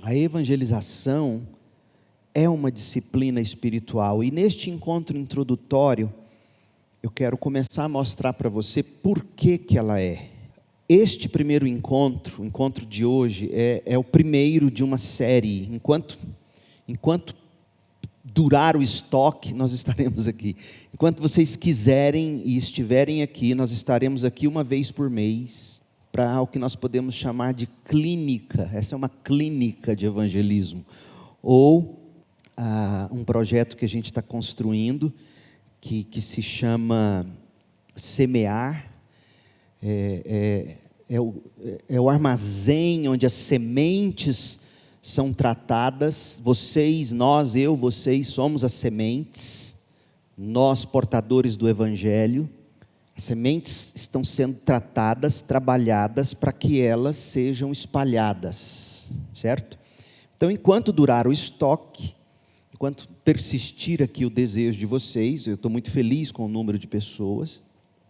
A evangelização é uma disciplina espiritual, e neste encontro introdutório, eu quero começar a mostrar para você por que ela é. Este primeiro encontro, o encontro de hoje, é o primeiro de uma série. Enquanto durar o estoque, nós estaremos aqui. Enquanto vocês quiserem e estiverem aqui, nós estaremos aqui uma vez por mês, para o que nós podemos chamar de clínica. Essa é uma clínica de evangelismo. Ou um projeto que a gente está construindo, que se chama Semear. É o armazém onde as sementes são tratadas. Vocês, nós, eu, vocês somos as sementes, nós portadores do Evangelho. As sementes estão sendo tratadas, trabalhadas para que elas sejam espalhadas, certo? Então, enquanto durar o estoque, enquanto persistir aqui o desejo de vocês, eu estou muito feliz com o número de pessoas.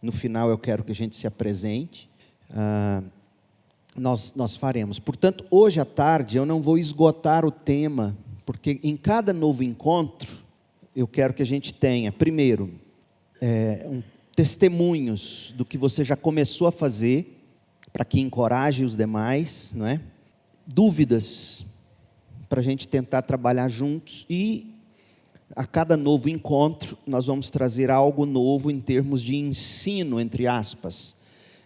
No final eu quero que a gente se apresente. Nós faremos. Portanto, hoje à tarde eu não vou esgotar o tema, porque em cada novo encontro eu quero que a gente tenha, primeiro, testemunhos do que você já começou a fazer, para que encoraje os demais, não é? Dúvidas, para a gente tentar trabalhar juntos, e a cada novo encontro nós vamos trazer algo novo em termos de ensino, entre aspas.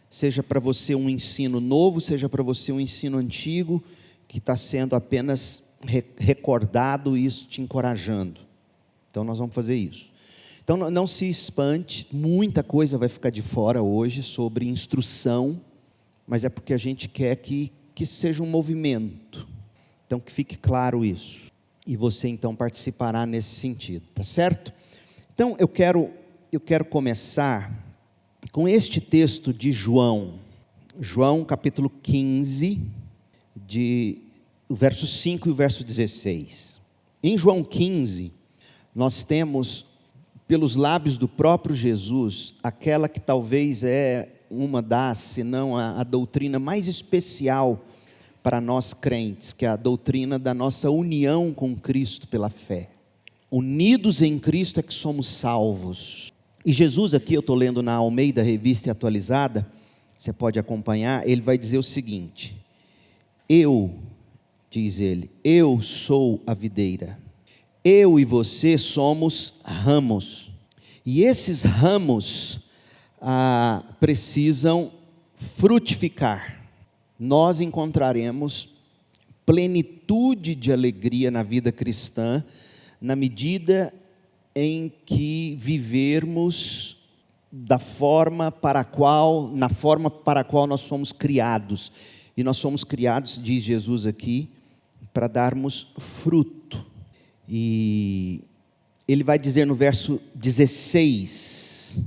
Seja para você um ensino novo, seja para você um ensino antigo, que está sendo apenas recordado, e isso te encorajando. Então nós vamos fazer isso. Então não se espante, muita coisa vai ficar de fora hoje sobre instrução, mas é porque a gente quer que seja um movimento. Então que fique claro isso. E você então participará nesse sentido, tá certo? Então eu quero começar com este texto de João capítulo 15, o verso 5 e o verso 16. Em João 15, nós temos, pelos lábios do próprio Jesus, aquela que talvez é uma das, se não a doutrina mais especial para nós crentes, que é a doutrina da nossa união com Cristo pela fé. Unidos em Cristo é que somos salvos. E Jesus aqui, eu estou lendo na Almeida Revista Atualizada, você pode acompanhar, ele vai dizer o seguinte: diz ele, eu sou a videira, eu e você somos ramos, e esses ramos precisam frutificar. Nós encontraremos plenitude de alegria na vida cristã, na medida em que vivermos na forma para a qual nós fomos criados. E nós somos criados, diz Jesus aqui, para darmos fruto. E ele vai dizer no verso 16,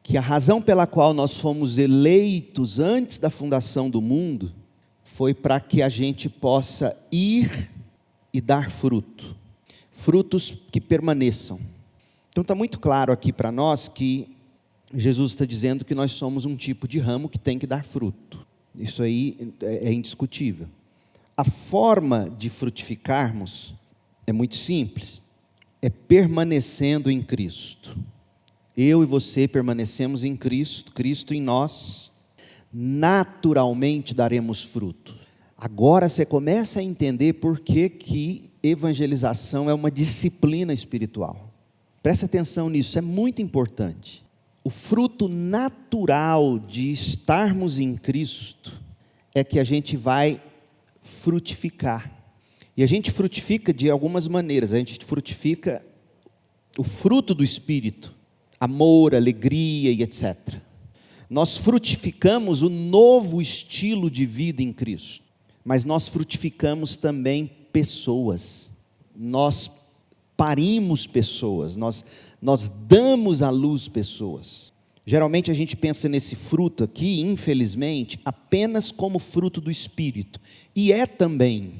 que a razão pela qual nós fomos eleitos antes da fundação do mundo, foi para que a gente possa ir e dar fruto. Frutos que permaneçam. Então está muito claro aqui para nós que Jesus está dizendo que nós somos um tipo de ramo que tem que dar fruto. Isso aí é indiscutível. A forma de frutificarmos é muito simples. É permanecendo em Cristo. Eu e você permanecemos em Cristo, Cristo em nós, naturalmente daremos fruto. Agora você começa a entender por que evangelização é uma disciplina espiritual. Presta atenção nisso, é muito importante. O fruto natural de estarmos em Cristo é que a gente vai frutificar. E a gente frutifica de algumas maneiras. A gente frutifica o fruto do Espírito, amor, alegria e etc. Nós frutificamos o novo estilo de vida em Cristo. Mas nós frutificamos também pessoas. Nós parimos pessoas, nós damos à luz pessoas. Geralmente a gente pensa nesse fruto aqui, infelizmente, apenas como fruto do Espírito. E é também.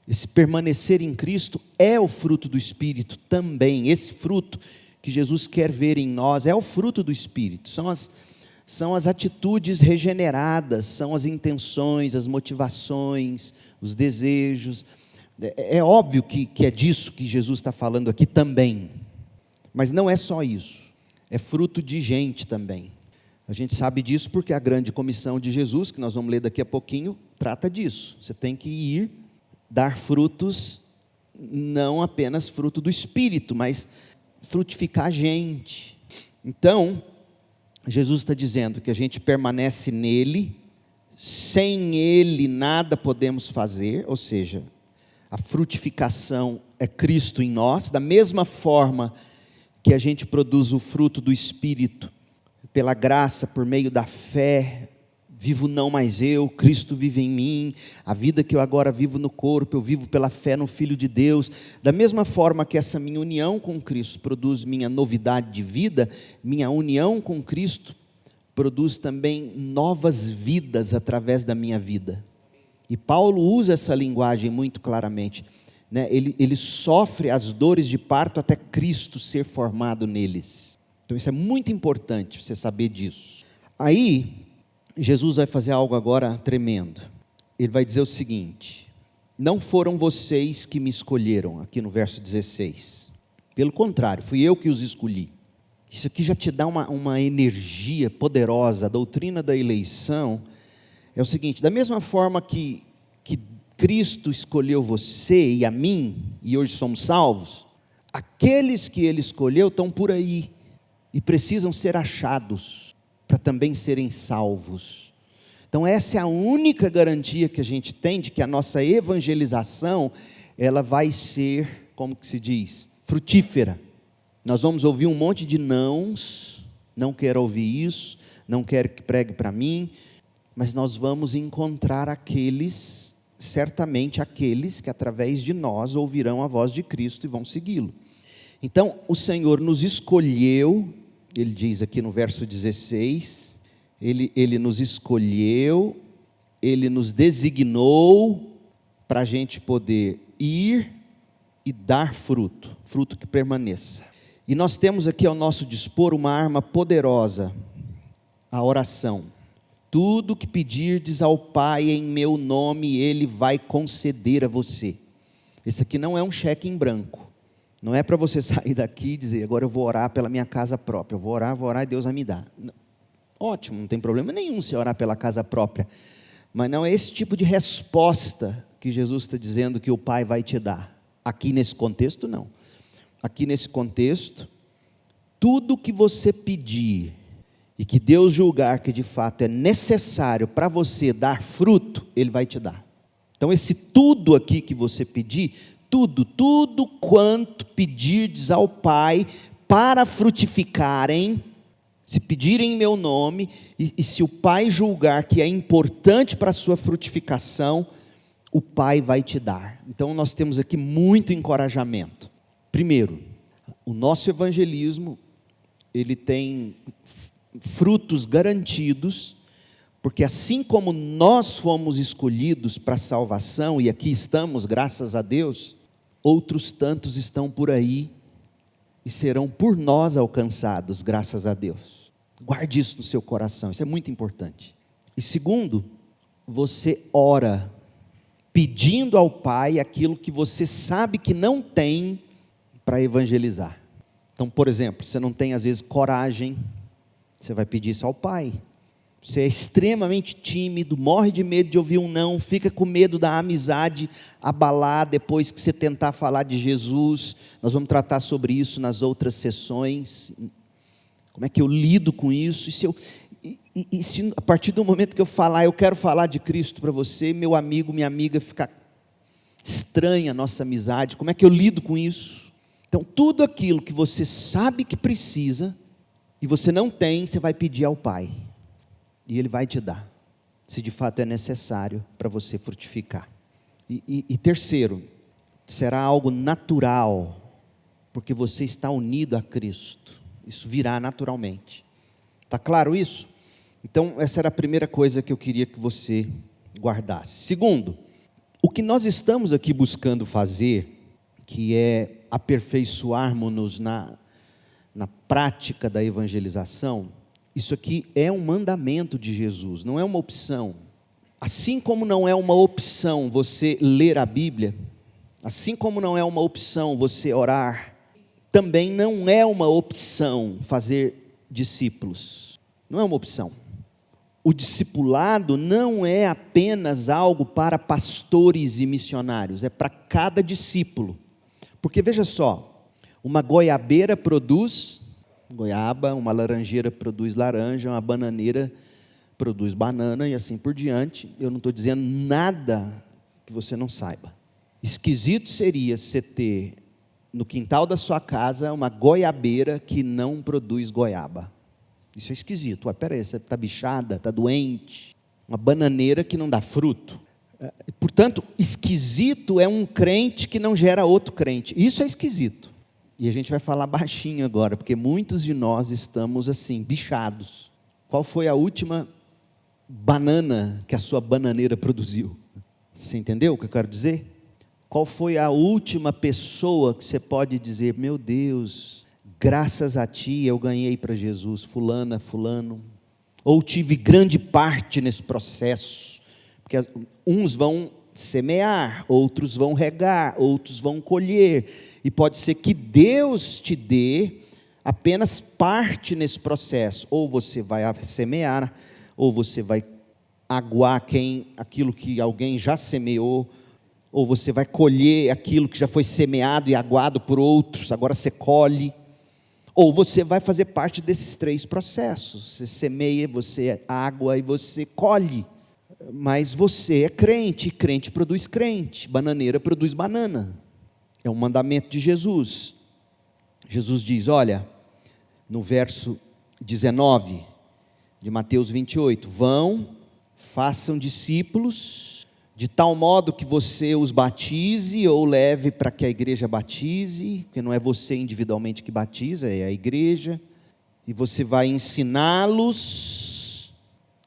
Esse permanecer em Cristo é o fruto do Espírito também. Esse fruto que Jesus quer ver em nós é o fruto do Espírito. são as atitudes regeneradas, são as intenções, as motivações, os desejos. É óbvio que é disso que Jesus está falando aqui também, mas não é só isso, é fruto de gente também. A gente sabe disso porque a grande comissão de Jesus, que nós vamos ler daqui a pouquinho, trata disso. Você tem que ir dar frutos, não apenas fruto do Espírito, mas frutificar gente. Então, Jesus está dizendo que a gente permanece nele, sem ele nada podemos fazer, ou seja, a frutificação é Cristo em nós, da mesma forma que a gente produz o fruto do Espírito, pela graça, por meio da fé, vivo não mais eu, Cristo vive em mim, a vida que eu agora vivo no corpo, eu vivo pela fé no Filho de Deus. Da mesma forma que essa minha união com Cristo produz minha novidade de vida, minha união com Cristo produz também novas vidas através da minha vida. E Paulo usa essa linguagem muito claramente, né? Ele sofre as dores de parto até Cristo ser formado neles. Então isso é muito importante, você saber disso. Aí, Jesus vai fazer algo agora tremendo. Ele vai dizer o seguinte: não foram vocês que me escolheram, aqui no verso 16. Pelo contrário, fui eu que os escolhi. Isso aqui já te dá uma energia poderosa. A doutrina da eleição é o seguinte: da mesma forma que Cristo escolheu você e a mim, e hoje somos salvos, aqueles que Ele escolheu estão por aí, e precisam ser achados, para também serem salvos. Então essa é a única garantia que a gente tem, de que a nossa evangelização, ela vai ser, como que se diz, frutífera. Nós vamos ouvir um monte de nãos, não quero ouvir isso, não quero que pregue para mim, mas nós vamos encontrar aqueles, certamente aqueles que através de nós ouvirão a voz de Cristo e vão segui-lo. Então o Senhor nos escolheu, Ele diz aqui no verso 16, Ele nos escolheu, Ele nos designou para a gente poder ir e dar fruto, fruto que permaneça. E nós temos aqui ao nosso dispor uma arma poderosa, a oração. Tudo que pedirdes ao Pai em meu nome, Ele vai conceder a você. Esse aqui não é um cheque em branco. Não é para você sair daqui e dizer: agora eu vou orar pela minha casa própria. Eu vou orar e Deus vai me dar. Ótimo, não tem problema nenhum se orar pela casa própria. Mas não é esse tipo de resposta que Jesus está dizendo que o Pai vai te dar. Aqui nesse contexto, não. Aqui nesse contexto, tudo que você pedir e que Deus julgar que de fato é necessário para você dar fruto, Ele vai te dar. Então esse tudo aqui que você pedir, tudo quanto pedirdes ao Pai para frutificarem, se pedirem em meu nome, e se o Pai julgar que é importante para a sua frutificação, o Pai vai te dar. Então nós temos aqui muito encorajamento. Primeiro, o nosso evangelismo, ele tem frutos garantidos, porque assim como nós fomos escolhidos para a salvação, e aqui estamos, graças a Deus, outros tantos estão por aí, e serão por nós alcançados, graças a Deus. Guarde isso no seu coração, isso é muito importante. E segundo, você ora, pedindo ao Pai aquilo que você sabe que não tem para evangelizar. Então, por exemplo, você não tem às vezes coragem, você vai pedir isso ao Pai. Você é extremamente tímido, morre de medo de ouvir um não, fica com medo da amizade abalar depois que você tentar falar de Jesus. Nós vamos tratar sobre isso nas outras sessões. Como é que eu lido com isso? E se a partir do momento que eu falar, eu quero falar de Cristo para você, meu amigo, minha amiga, ficar estranha a nossa amizade, como é que eu lido com isso? Então tudo aquilo que você sabe que precisa, e você não tem, você vai pedir ao Pai. E Ele vai te dar, se de fato é necessário para você frutificar. E terceiro, será algo natural, porque você está unido a Cristo. Isso virá naturalmente. Está claro isso? Então essa era a primeira coisa que eu queria que você guardasse. Segundo, o que nós estamos aqui buscando fazer, que é aperfeiçoarmos-nos na prática da evangelização, Isso aqui é um mandamento de Jesus, não é uma opção. Assim como não é uma opção você ler a Bíblia, assim como não é uma opção você orar, também não é uma opção fazer discípulos. Não é uma opção. O discipulado não é apenas algo para pastores e missionários, é para cada discípulo. Porque veja só, uma goiabeira produz goiaba, uma laranjeira produz laranja, uma bananeira produz banana e assim por diante. Eu não estou dizendo nada que você não saiba. Esquisito seria você ter no quintal da sua casa uma goiabeira que não produz goiaba. Isso é esquisito. Ué, peraí, você está bichada, está doente. Uma bananeira que não dá fruto. Portanto, esquisito é um crente que não gera outro crente. Isso é esquisito. E a gente vai falar baixinho agora, porque muitos de nós estamos assim, bichados. Qual foi a última banana que a sua bananeira produziu? Você entendeu o que eu quero dizer? Qual foi a última pessoa que você pode dizer, meu Deus, graças a ti eu ganhei para Jesus, fulana, fulano, ou tive grande parte nesse processo, porque uns vão semear, outros vão regar, outros vão colher, e pode ser que Deus te dê apenas parte nesse processo, ou você vai semear, ou você vai aguar aquilo que alguém já semeou, ou você vai colher aquilo que já foi semeado e aguado por outros, agora você colhe, ou você vai fazer parte desses três processos, você semeia, você água e você colhe, mas você é crente, crente produz crente, bananeira produz banana, é um mandamento de Jesus. Jesus diz, olha, no verso 19 de Mateus 28, vão, façam discípulos, de tal modo que você os batize ou leve para que a igreja batize, porque não é você individualmente que batiza, é a igreja, e você vai ensiná-los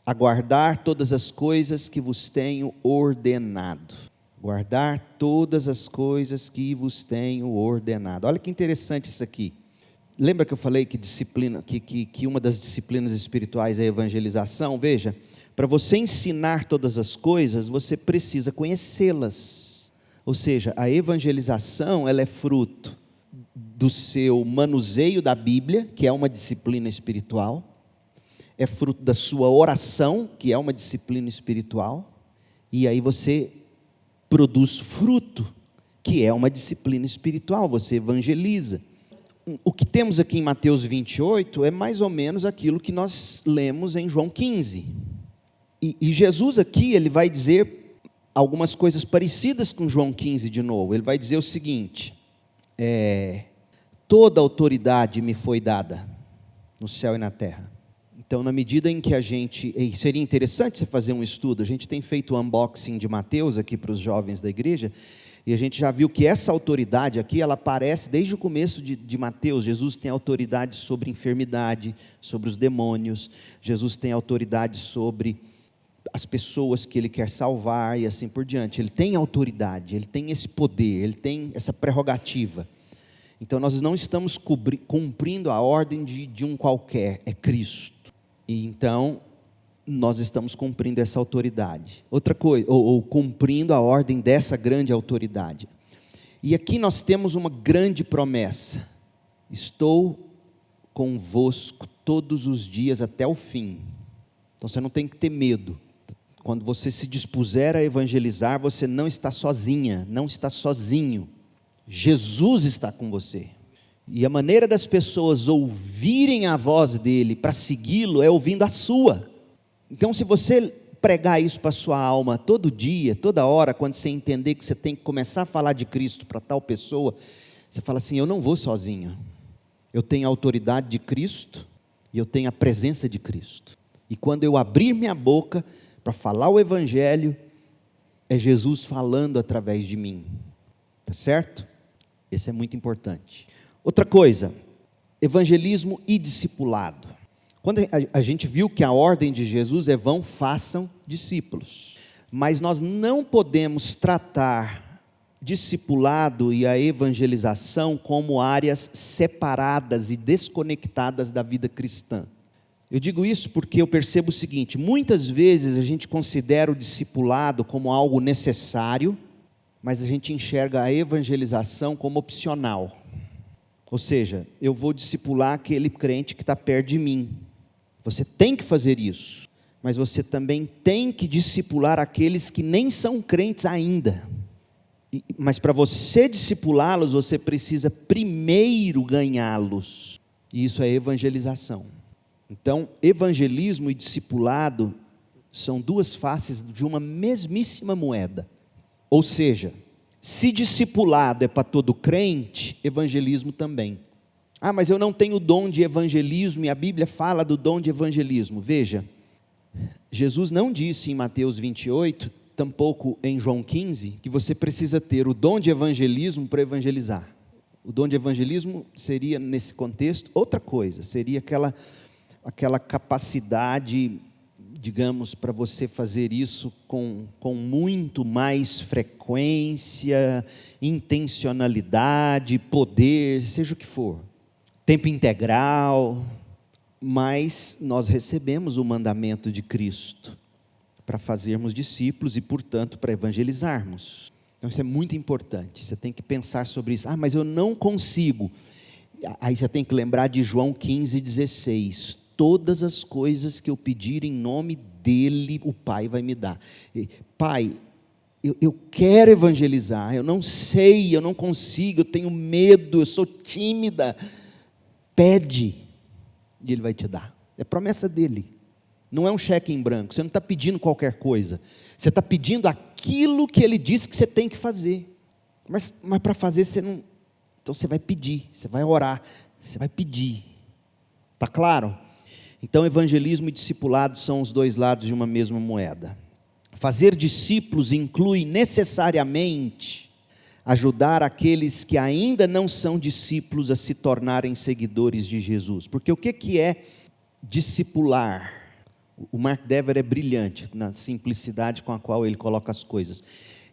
a guardar todas as coisas que vos tenho ordenado. Guardar todas as coisas que vos tenho ordenado. Olha que interessante isso aqui. Lembra que eu falei que uma das disciplinas espirituais é a evangelização? Veja, para você ensinar todas as coisas, você precisa conhecê-las. Ou seja, a evangelização, ela é fruto do seu manuseio da Bíblia, que é uma disciplina espiritual, é fruto da sua oração, que é uma disciplina espiritual, e aí você produz fruto, que é uma disciplina espiritual, você evangeliza. O que temos aqui em Mateus 28 é mais ou menos aquilo que nós lemos em João 15. E Jesus aqui, ele vai dizer algumas coisas parecidas com João 15 de novo. Ele vai dizer o seguinte, toda autoridade me foi dada, no céu e na terra. Então, na medida em que seria interessante você fazer um estudo, a gente tem feito o unboxing de Mateus aqui para os jovens da igreja, e a gente já viu que essa autoridade aqui, ela aparece desde o começo de Mateus. Jesus tem autoridade sobre enfermidade, sobre os demônios, Jesus tem autoridade sobre as pessoas que Ele quer salvar e assim por diante. Ele tem autoridade, Ele tem esse poder, Ele tem essa prerrogativa. Então nós não estamos cumprindo a ordem de um qualquer, é Cristo. E então nós estamos cumprindo essa autoridade. Outra coisa, ou cumprindo a ordem dessa grande autoridade. E aqui nós temos uma grande promessa. Estou convosco todos os dias até o fim. Então você não tem que ter medo. Quando você se dispuser a evangelizar, você não está sozinha, não está sozinho. Jesus está com você. E a maneira das pessoas ouvirem a voz dele para segui-lo é ouvindo a sua. Então, se você pregar isso para a sua alma todo dia, toda hora, quando você entender que você tem que começar a falar de Cristo para tal pessoa, você fala assim, eu não vou sozinho. Eu tenho a autoridade de Cristo e eu tenho a presença de Cristo. E quando eu abrir minha boca para falar o Evangelho, é Jesus falando através de mim. Tá certo? Esse é muito importante. Outra coisa, evangelismo e discipulado. Quando a gente viu que a ordem de Jesus é vão, façam discípulos. Mas nós não podemos tratar discipulado e a evangelização como áreas separadas e desconectadas da vida cristã. Eu digo isso porque eu percebo o seguinte: muitas vezes a gente considera o discipulado como algo necessário, mas a gente enxerga a evangelização como opcional. Ou seja, eu vou discipular aquele crente que está perto de mim. Você tem que fazer isso, mas você também tem que discipular aqueles que nem são crentes ainda. Mas para você discipulá-los, você precisa primeiro ganhá-los. E isso é evangelização. Então, evangelismo e discipulado são duas faces de uma mesmíssima moeda. Ou seja, se discipulado é para todo crente, evangelismo também. Ah, mas eu não tenho o dom de evangelismo, e a Bíblia fala do dom de evangelismo. Veja, Jesus não disse em Mateus 28, tampouco em João 15, que você precisa ter o dom de evangelismo para evangelizar. O dom de evangelismo seria, nesse contexto, outra coisa. Seria aquela capacidade, digamos, para você fazer isso com muito mais frequência, intencionalidade, poder, seja o que for. Tempo integral. Mas nós recebemos o mandamento de Cristo para fazermos discípulos e, portanto, para evangelizarmos. Então isso é muito importante, você tem que pensar sobre isso. Ah, mas eu não consigo. Aí você tem que lembrar de João 15:16. Todas as coisas que eu pedir em nome dele, o Pai vai me dar. Pai, eu quero evangelizar, eu não sei, eu não consigo, eu tenho medo, eu sou tímida. Pede, e ele vai te dar. É promessa dele. Não é um cheque em branco, você não está pedindo qualquer coisa. Você está pedindo aquilo que ele disse que você tem que fazer. Mas para fazer você não... Então você vai pedir, você vai orar, você vai pedir. Está claro? Então evangelismo e discipulado são os dois lados de uma mesma moeda. Fazer discípulos inclui necessariamente ajudar aqueles que ainda não são discípulos a se tornarem seguidores de Jesus. Porque o que é discipular? O Mark Dever é brilhante na simplicidade com a qual ele coloca as coisas.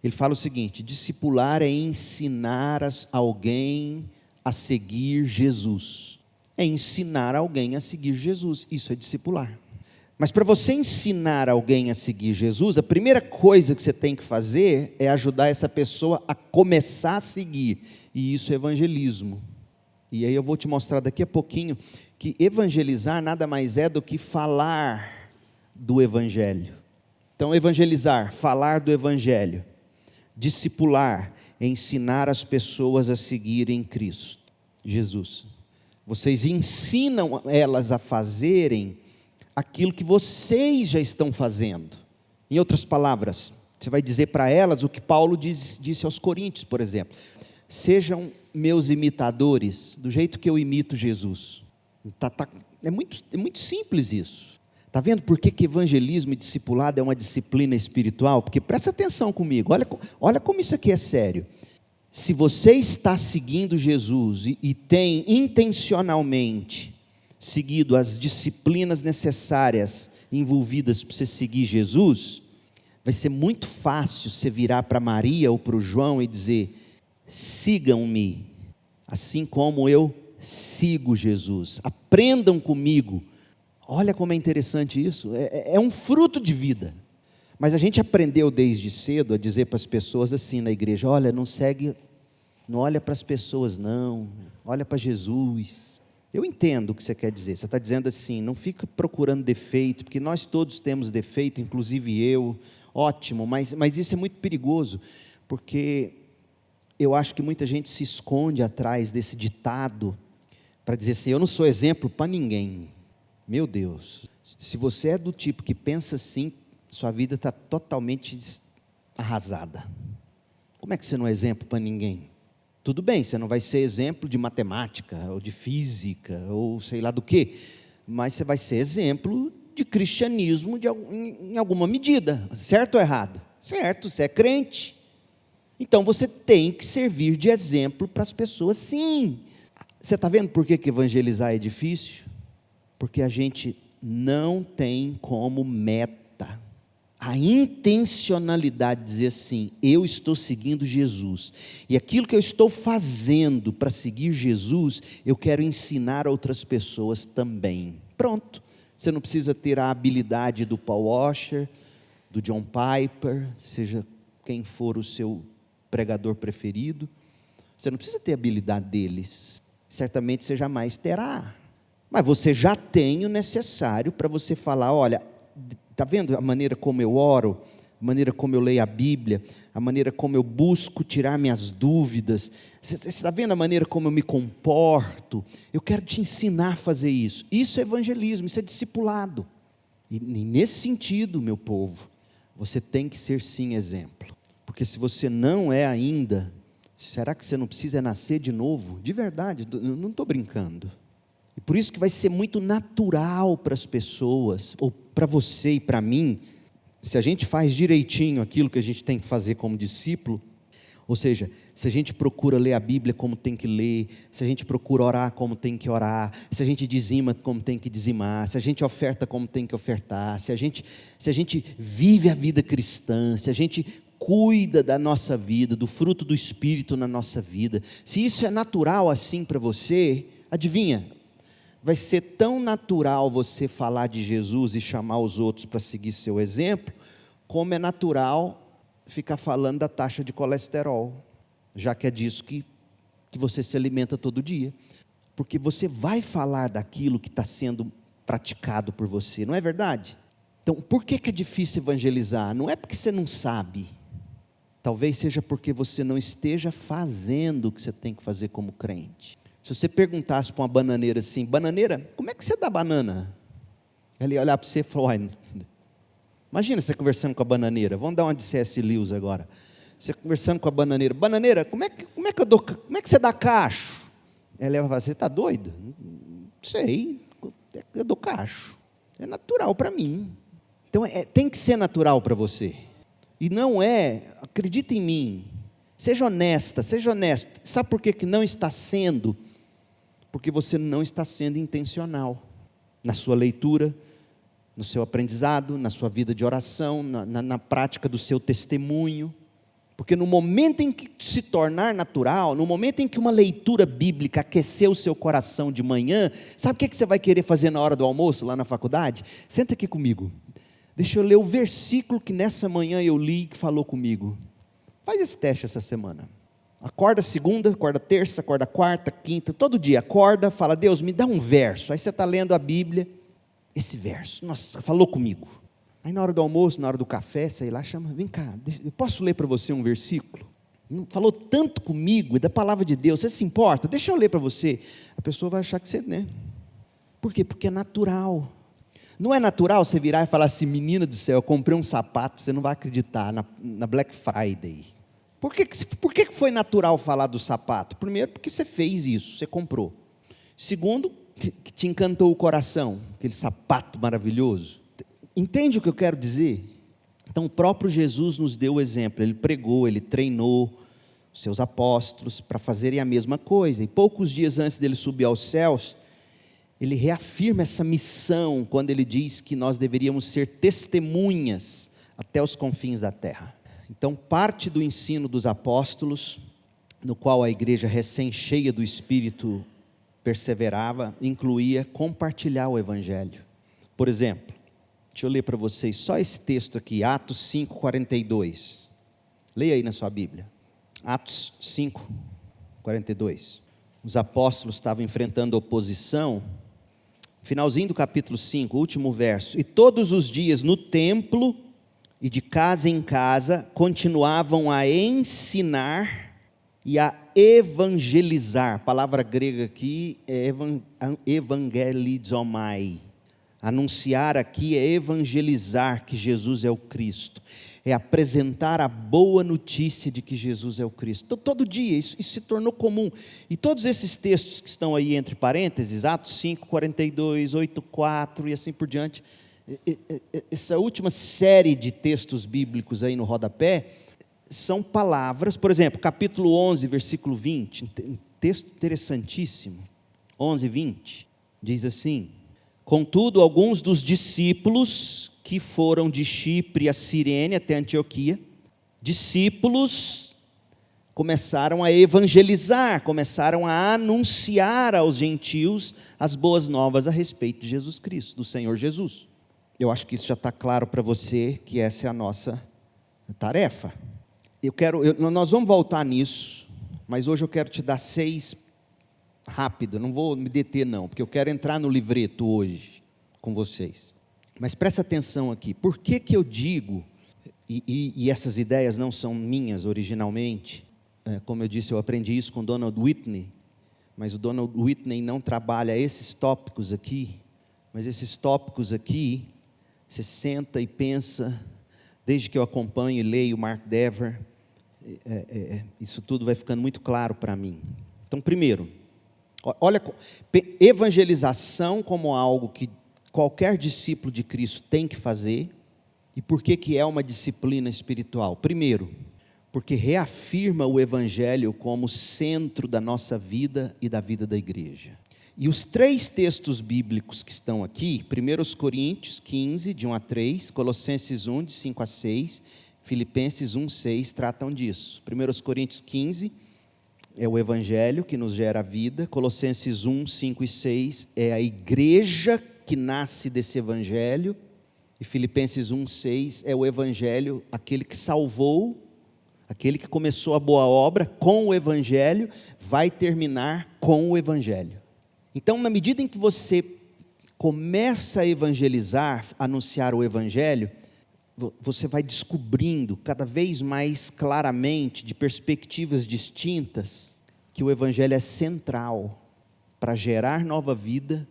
Ele fala o seguinte: discipular é ensinar alguém a seguir Jesus. É ensinar alguém a seguir Jesus. Isso é discipular. Mas para você ensinar alguém a seguir Jesus, a primeira coisa que você tem que fazer é ajudar essa pessoa a começar a seguir. E isso é evangelismo. E aí eu vou te mostrar daqui a pouquinho que evangelizar nada mais é do que falar do Evangelho. Então, evangelizar, falar do Evangelho. Discipular, ensinar as pessoas a seguirem Cristo, Jesus. Vocês ensinam elas a fazerem aquilo que vocês já estão fazendo. Em outras palavras, você vai dizer para elas o que Paulo disse aos Coríntios, por exemplo. Sejam meus imitadores, do jeito que eu imito Jesus. É muito simples isso. Está vendo por que evangelismo e discipulado é uma disciplina espiritual? Porque presta atenção comigo, olha como isso aqui é sério. Se você está seguindo Jesus e tem intencionalmente seguido as disciplinas necessárias envolvidas para você seguir Jesus, vai ser muito fácil você virar para Maria ou para o João e dizer: sigam-me, assim como eu sigo Jesus, aprendam comigo. Olha como é interessante isso, é um fruto de vida. Mas a gente aprendeu desde cedo a dizer para as pessoas assim na igreja: olha, não olha para as pessoas não, olha para Jesus. Eu entendo o que você quer dizer, você está dizendo assim, não fica procurando defeito, porque nós todos temos defeito, inclusive eu, ótimo, mas isso é muito perigoso, porque eu acho que muita gente se esconde atrás desse ditado, para dizer assim: eu não sou exemplo para ninguém. Meu Deus, se você é do tipo que pensa assim, sua vida está totalmente arrasada. Como é que você não é exemplo para ninguém? Tudo bem, você não vai ser exemplo de matemática, ou de física, ou sei lá do que, mas você vai ser exemplo de cristianismo em alguma medida, certo ou errado? Certo, você é crente. Então você tem que servir de exemplo para as pessoas, sim. Você está vendo por que evangelizar é difícil? Porque a gente não tem como meta a intencionalidade de dizer assim: eu estou seguindo Jesus, e aquilo que eu estou fazendo para seguir Jesus, eu quero ensinar a outras pessoas também. Pronto, Você não precisa ter a habilidade do Paul Washer, do John Piper, seja quem for o seu pregador preferido. Você não precisa ter a habilidade deles. Certamente você jamais terá. Mas você já tem o necessário para você falar, olha, está vendo a maneira como eu oro? A maneira como eu leio a Bíblia? A maneira como eu busco tirar minhas dúvidas? Você está vendo a maneira como eu me comporto? Eu quero te ensinar a fazer isso. Isso é evangelismo, isso é discipulado. E nesse sentido, meu povo, você tem que ser sim exemplo. Porque se você não é ainda, será que você não precisa nascer de novo? De verdade, não estou brincando. E por isso que vai ser muito natural para as pessoas, ou para você e para mim, se a gente faz direitinho aquilo que a gente tem que fazer como discípulo, ou seja, se a gente procura ler a Bíblia como tem que ler, se a gente procura orar como tem que orar, se a gente dizima como tem que dizimar, se a gente oferta como tem que ofertar, se a gente vive a vida cristã, se a gente cuida da nossa vida, do fruto do Espírito na nossa vida, se isso é natural assim para você, adivinha? Vai ser tão natural você falar de Jesus e chamar os outros para seguir seu exemplo, como é natural ficar falando da taxa de colesterol, já que é disso que você se alimenta todo dia. Porque você vai falar daquilo que está sendo praticado por você, não é verdade? Então, por que é difícil evangelizar? Não é porque você não sabe. Talvez seja porque você não esteja fazendo o que você tem que fazer como crente. Se você perguntasse para uma bananeira assim, bananeira, como é que você dá banana? Ela ia olhar para você e falar, imagina você conversando com a bananeira, vamos dar uma de C.S. Lewis agora. Você conversando com a bananeira, bananeira, como é que você dá cacho? Ela ia falar, você está doido? Não sei, eu dou cacho. É natural para mim. Então tem que ser natural para você. E não é, acredita em mim, seja honesta, seja honesto. Sabe por que não está sendo? Porque você não está sendo intencional na sua leitura, no seu aprendizado, na sua vida de oração, na prática do seu testemunho. Porque no momento em que se tornar natural, no momento em que uma leitura bíblica aquecer o seu coração de manhã, sabe o que você vai querer fazer na hora do almoço, lá na faculdade? Senta aqui comigo, deixa eu ler o versículo que nessa manhã eu li, que falou comigo. Faz esse teste essa semana. Acorda segunda, acorda terça, acorda quarta, quinta, todo dia acorda, fala, Deus, me dá um verso. Aí você está lendo a Bíblia, esse verso, nossa, falou comigo. Aí na hora do almoço, na hora do café, sei lá, chama, vem cá, eu posso ler para você um versículo? Falou tanto comigo, é da palavra de Deus, você se importa? Deixa eu ler para você. A pessoa vai achar que você, né? Por quê? Porque é natural. Não é natural você virar e falar assim, menina do céu, eu comprei um sapato, você não vai acreditar, na Black Friday. Por que foi natural falar do sapato? Primeiro, porque você fez isso, você comprou. Segundo, que te encantou o coração, aquele sapato maravilhoso. Entende o que eu quero dizer? Então, o próprio Jesus nos deu o exemplo. Ele pregou, ele treinou os seus apóstolos para fazerem a mesma coisa. E poucos dias antes dele subir aos céus, ele reafirma essa missão, quando ele diz que nós deveríamos ser testemunhas até os confins da terra. Então, parte do ensino dos apóstolos, no qual a igreja recém-cheia do Espírito perseverava, incluía compartilhar o Evangelho. Por exemplo, deixa eu ler para vocês só esse texto aqui, Atos 5:42. Leia aí na sua Bíblia. Atos 5:42. Os apóstolos estavam enfrentando oposição. Finalzinho do capítulo 5, último verso. E todos os dias no templo e de casa em casa, continuavam a ensinar e a evangelizar. A palavra grega aqui é evangelizomai. Anunciar aqui é evangelizar que Jesus é o Cristo. É apresentar a boa notícia de que Jesus é o Cristo. Então, todo dia, isso se tornou comum. E todos esses textos que estão aí entre parênteses, Atos 5:42, 8:4 e assim por diante, essa última série de textos bíblicos aí no rodapé, são palavras, por exemplo, capítulo 11, versículo 20, um texto interessantíssimo, 11:20, diz assim: contudo, alguns dos discípulos que foram de Chipre a Cirene até Antioquia, discípulos começaram a evangelizar, começaram a anunciar aos gentios as boas novas a respeito de Jesus Cristo, do Senhor Jesus. Eu acho que isso já está claro para você, que essa é a nossa tarefa. Nós vamos voltar nisso, mas hoje eu quero te dar 6, rápido, não vou me deter não, porque eu quero entrar no livreto hoje com vocês. Mas presta atenção aqui, por que eu digo, e essas ideias não são minhas originalmente, como eu disse, eu aprendi isso com Donald Whitney, mas o Donald Whitney não trabalha esses tópicos aqui, mas esses tópicos aqui, você senta e pensa, desde que eu acompanho e leio Mark Dever, isso tudo vai ficando muito claro para mim. Então, primeiro, olha, evangelização como algo que qualquer discípulo de Cristo tem que fazer. E por que é uma disciplina espiritual? Primeiro, porque reafirma o Evangelho como centro da nossa vida e da vida da igreja. E os 3 textos bíblicos que estão aqui, 1 Coríntios 15, de 1 a 3, Colossenses 1, de 5 a 6, Filipenses 1, 6, tratam disso. 1 Coríntios 15 é o Evangelho que nos gera a vida, Colossenses 1, 5 e 6 é a igreja que nasce desse Evangelho, e Filipenses 1, 6 é o Evangelho, aquele que salvou, aquele que começou a boa obra com o Evangelho, vai terminar com o Evangelho. Então, na medida em que você começa a evangelizar, anunciar o Evangelho, você vai descobrindo cada vez mais claramente, de perspectivas distintas, que o Evangelho é central para gerar nova vida,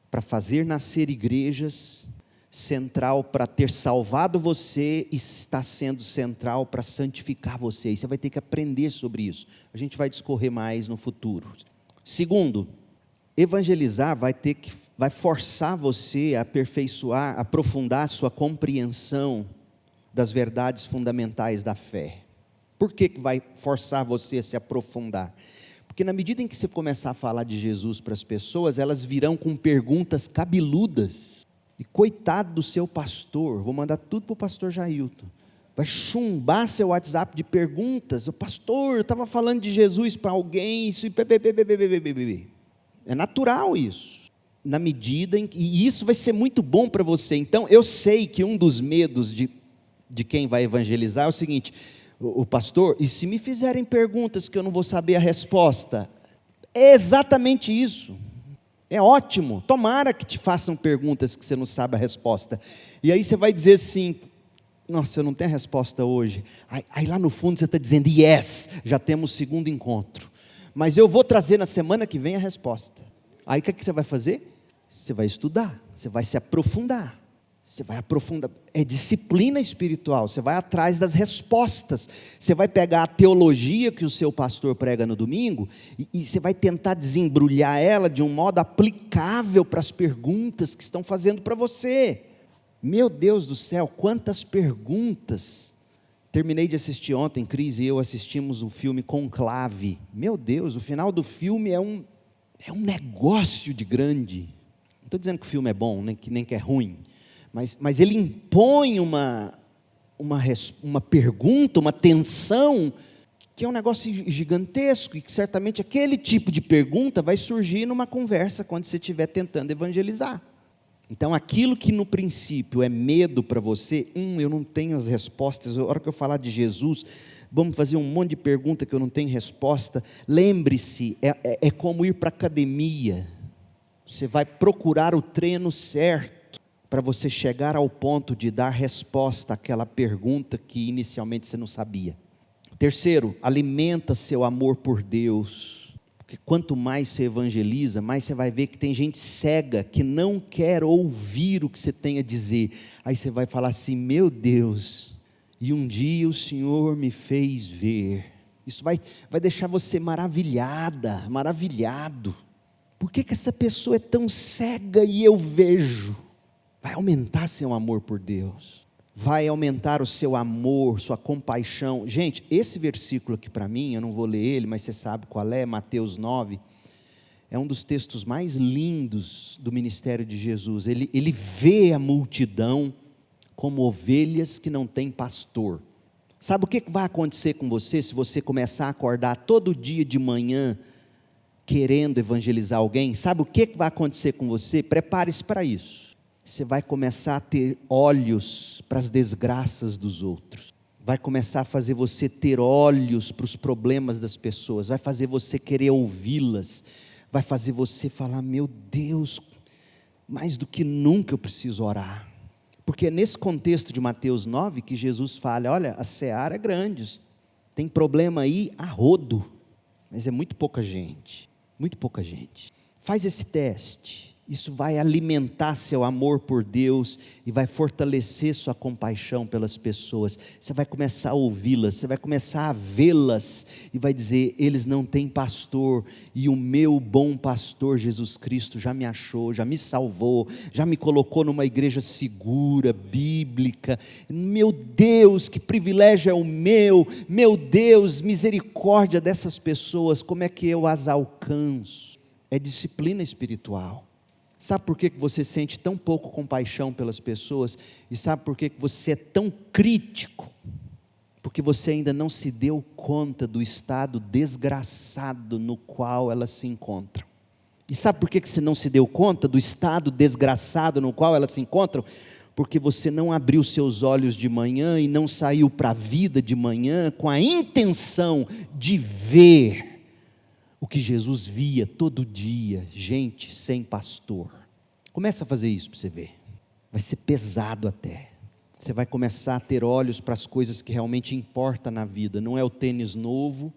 para fazer nascer igrejas, central para ter salvado você e está sendo central para santificar você. E você vai ter que aprender sobre isso. A gente vai discorrer mais no futuro. Segundo, evangelizar vai forçar você a aperfeiçoar, aprofundar sua compreensão das verdades fundamentais da fé. Por que vai forçar você a se aprofundar? Porque na medida em que você começar a falar de Jesus para as pessoas, elas virão com perguntas cabeludas. E coitado do seu pastor, vou mandar tudo para o pastor Jailton. Vai chumbar seu WhatsApp de perguntas. O pastor, eu estava falando de Jesus para alguém, isso e... É natural isso. Na medida em que... E isso vai ser muito bom para você. Então, eu sei que um dos medos de quem vai evangelizar é o seguinte: o pastor, e se me fizerem perguntas que eu não vou saber a resposta? É exatamente isso. É ótimo, tomara que te façam perguntas que você não sabe a resposta. E aí você vai dizer assim: nossa, eu não tenho a resposta hoje. Aí lá no fundo você está dizendo: yes, já temos 2º encontro. Mas eu vou trazer na semana que vem a resposta. Aí o que você vai fazer? Você vai estudar, você vai se aprofundar. Você vai aprofundar, é disciplina espiritual, você vai atrás das respostas, você vai pegar a teologia que o seu pastor prega no domingo, e você vai tentar desembrulhar ela de um modo aplicável para as perguntas que estão fazendo para você. Meu Deus do céu, quantas perguntas! Terminei de assistir ontem, Cris e eu assistimos o filme Conclave. Meu Deus, o final do filme é um negócio de grande. Não estou dizendo que o filme é bom, nem que é ruim. Mas ele impõe uma pergunta, uma tensão, que é um negócio gigantesco, e que certamente aquele tipo de pergunta vai surgir numa conversa quando você estiver tentando evangelizar. Então, aquilo que no princípio é medo para você, eu não tenho as respostas, a hora que eu falar de Jesus, vamos fazer um monte de pergunta que eu não tenho resposta. Lembre-se, é como ir para a academia, você vai procurar o treino certo, para você chegar ao ponto de dar resposta àquela pergunta que inicialmente você não sabia. Terceiro, alimenta seu amor por Deus, porque quanto mais você evangeliza, mais você vai ver que tem gente cega, que não quer ouvir o que você tem a dizer. Aí você vai falar assim: meu Deus, e um dia o Senhor me fez ver. Isso vai deixar você maravilhado. Por que essa pessoa é tão cega e eu vejo? Vai aumentar seu amor por Deus, vai aumentar o seu amor, sua compaixão. Gente, esse versículo aqui para mim, eu não vou ler ele, mas você sabe qual é, Mateus 9, é um dos textos mais lindos do ministério de Jesus. Ele vê a multidão como ovelhas que não têm pastor. Sabe o que vai acontecer com você se você começar a acordar todo dia de manhã querendo evangelizar alguém? Sabe o que vai acontecer com você? Prepare-se para isso. Você vai começar a ter olhos para as desgraças dos outros. Vai começar a fazer você ter olhos para os problemas das pessoas. Vai fazer você querer ouvi-las. Vai fazer você falar: meu Deus, mais do que nunca eu preciso orar. Porque é nesse contexto de Mateus 9 que Jesus fala: olha, a seara é grande, tem problema aí a rodo, mas é muito pouca gente, muito pouca gente. Faz esse teste, isso vai alimentar seu amor por Deus e vai fortalecer sua compaixão pelas pessoas. Você vai começar a ouvi-las, você vai começar a vê-las e vai dizer: eles não têm pastor, e o meu bom pastor Jesus Cristo já me achou, já me salvou, já me colocou numa igreja segura, bíblica. Meu Deus, que privilégio é o meu Deus, misericórdia dessas pessoas, como é que eu as alcanço? É disciplina espiritual. Sabe por que você sente tão pouco compaixão pelas pessoas? E sabe por que você é tão crítico? Porque você ainda não se deu conta do estado desgraçado no qual elas se encontram. E sabe por que você não se deu conta do estado desgraçado no qual elas se encontram? Porque você não abriu seus olhos de manhã e não saiu para a vida de manhã com a intenção de ver o que Jesus via todo dia: gente sem pastor. Começa a fazer isso para você ver. Vai ser pesado até. Você vai começar a ter olhos para as coisas que realmente importam na vida. Não é o tênis novo,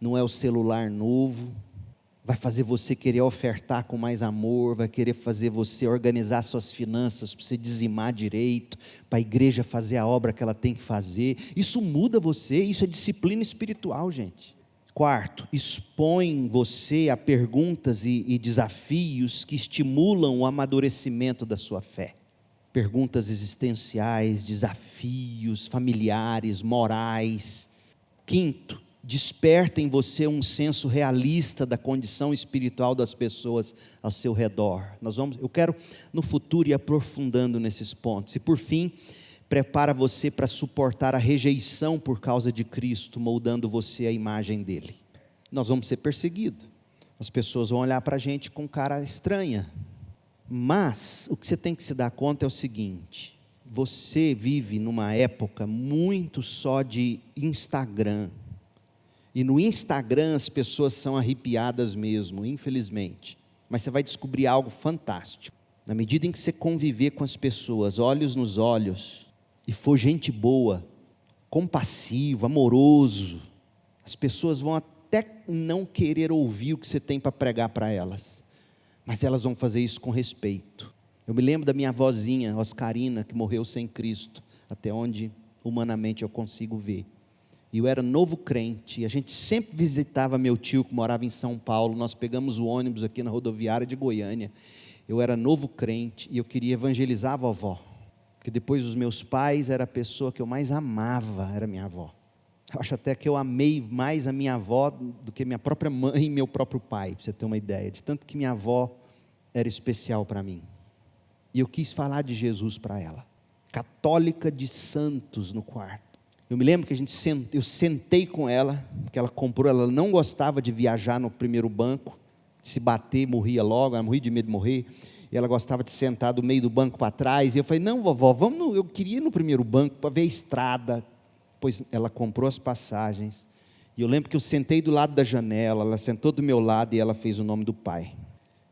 não é o celular novo. Vai fazer você querer ofertar com mais amor, vai querer fazer você organizar suas finanças, para você dizimar direito, para a igreja fazer a obra que ela tem que fazer. Isso muda você, isso é disciplina espiritual, gente. Quarto, expõe você a perguntas e desafios que estimulam o amadurecimento da sua fé. Perguntas existenciais, desafios familiares, morais. Quinto, desperta em você um senso realista da condição espiritual das pessoas ao seu redor. Eu quero no futuro ir aprofundando nesses pontos. E por fim, prepara você para suportar a rejeição por causa de Cristo, moldando você à imagem dele. Nós vamos ser perseguidos, as pessoas vão olhar para a gente com cara estranha, mas o que você tem que se dar conta é o seguinte: você vive numa época muito só de Instagram, e no Instagram as pessoas são arrepiadas mesmo, infelizmente, mas você vai descobrir algo fantástico. Na medida em que você conviver com as pessoas, olhos nos olhos, e for gente boa, compassivo, amoroso, as pessoas vão até não querer ouvir o que você tem para pregar para elas, mas elas vão fazer isso com respeito. Eu me lembro da minha avózinha, Oscarina, que morreu sem Cristo, até onde humanamente eu consigo ver. E eu era novo crente, e a gente sempre visitava meu tio que morava em São Paulo. Nós pegamos o ônibus aqui na rodoviária de Goiânia. Eu era novo crente e eu queria evangelizar a vovó, porque depois dos meus pais, era a pessoa que eu mais amava, era minha avó. Eu acho até que eu amei mais a minha avó do que minha própria mãe e meu próprio pai, para você ter uma ideia, de tanto que minha avó era especial para mim. E eu quis falar de Jesus para ela, católica de santos no quarto. Eu me lembro que eu sentei com ela, que ela comprou, ela não gostava de viajar no primeiro banco, se bater morria logo, ela morria de medo de morrer. E ela gostava de sentar do meio do banco para trás. E eu falei: não, vovó, eu queria ir no primeiro banco para ver a estrada. Pois ela comprou as passagens. E eu lembro que eu sentei do lado da janela, ela sentou do meu lado e ela fez o nome do pai.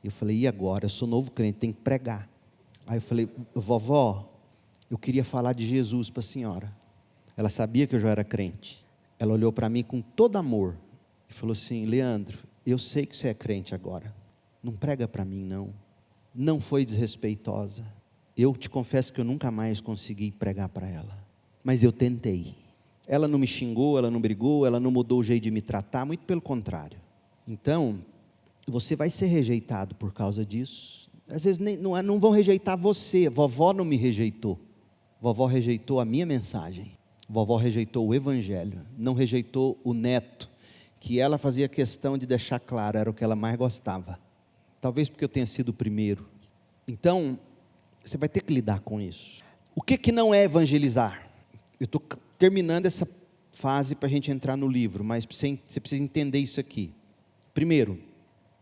E eu falei: e agora? Eu sou novo crente, tenho que pregar. Aí eu falei: vovó, eu queria falar de Jesus para a senhora. Ela sabia que eu já era crente. Ela olhou para mim com todo amor e falou assim: Leandro, eu sei que você é crente agora. Não prega para mim não. Não foi desrespeitosa. Eu te confesso que eu nunca mais consegui pregar para ela, mas eu tentei. Ela não me xingou, ela não brigou, ela não mudou o jeito de me tratar, muito pelo contrário. Então, você vai ser rejeitado por causa disso. Às vezes não vão rejeitar você. A vovó não me rejeitou. A vovó rejeitou a minha mensagem. A vovó rejeitou o evangelho. Não rejeitou o neto, que ela fazia questão de deixar claro, era o que ela mais gostava. Talvez porque eu tenha sido o primeiro. Então, você vai ter que lidar com isso. O que não é evangelizar? Eu estou terminando fase para a gente entrar no livro, mas você precisa entender isso aqui. Primeiro,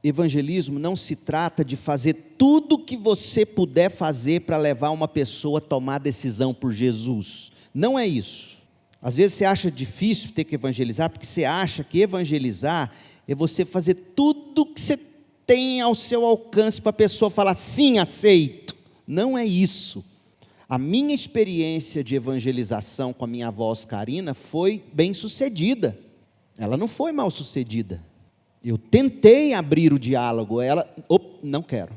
evangelismo não se trata de fazer tudo o que você puder fazer para levar uma pessoa a tomar decisão por Jesus. Não é isso. Às vezes você acha difícil ter que evangelizar, porque você acha que evangelizar é você fazer tudo o que você tem ao seu alcance para a pessoa falar sim, aceito. Não é isso. A minha experiência de evangelização com a minha avó Oscarina foi bem sucedida. Ela não foi mal sucedida. Eu tentei abrir o diálogo, ela, não quero.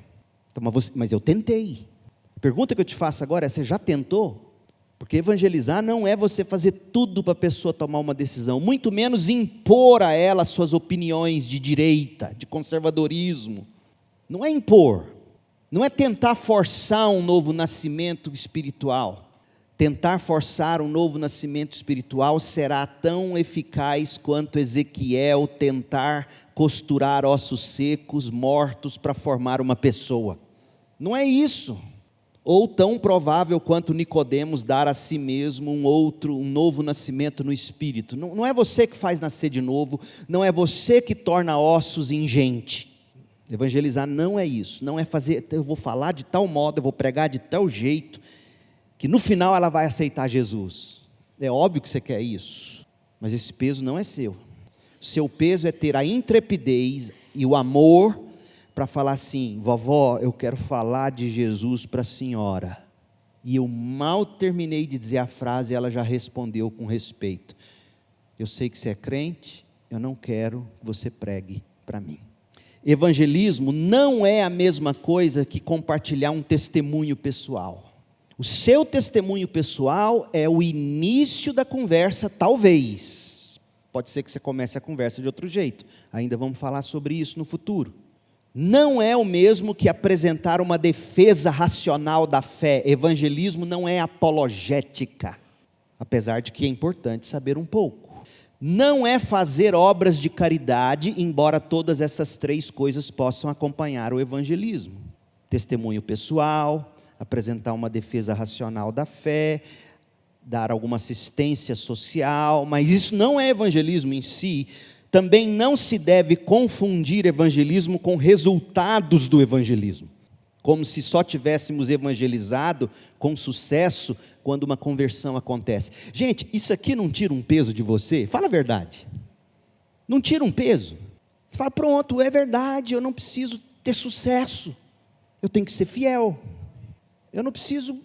Então, mas eu tentei. A pergunta que eu te faço agora é, você já tentou? Porque evangelizar não é você fazer tudo para a pessoa tomar uma decisão, muito menos impor a ela suas opiniões de direita, de conservadorismo. Não é impor, não é tentar forçar um novo nascimento espiritual. Tentar forçar um novo nascimento espiritual será tão eficaz quanto Ezequiel tentar costurar ossos secos, mortos, para formar uma pessoa. Não é isso. Ou tão provável quanto Nicodemos dar a si mesmo um novo nascimento no Espírito. Não é você que faz nascer de novo, não é você que torna ossos em gente. Evangelizar não é isso, não é fazer, eu vou falar de tal modo, eu vou pregar de tal jeito, que no final ela vai aceitar Jesus. É óbvio que você quer isso, mas esse peso não é seu. Seu peso é ter a intrepidez e o amor para falar assim, vovó, eu quero falar de Jesus para a senhora. E eu mal terminei de dizer a frase, ela já respondeu com respeito. Eu sei que você é crente, eu não quero que você pregue para mim. Evangelismo não é a mesma coisa que compartilhar um testemunho pessoal. O seu testemunho pessoal é o início da conversa, talvez. Pode ser que você comece a conversa de outro jeito. Ainda vamos falar sobre isso no futuro. Não é o mesmo que apresentar uma defesa racional da fé. Evangelismo não é apologética, apesar de que é importante saber um pouco. Não é fazer obras de caridade, embora todas essas três coisas possam acompanhar o evangelismo. Testemunho pessoal, apresentar uma defesa racional da fé, dar alguma assistência social, mas isso não é evangelismo em si. Também não se deve confundir evangelismo com resultados do evangelismo, como se só tivéssemos evangelizado com sucesso quando uma conversão acontece. Gente, isso aqui não tira um peso de você? Fala a verdade. Não tira um peso. Você fala, pronto, é verdade, eu não preciso ter sucesso, eu tenho que ser fiel, eu não preciso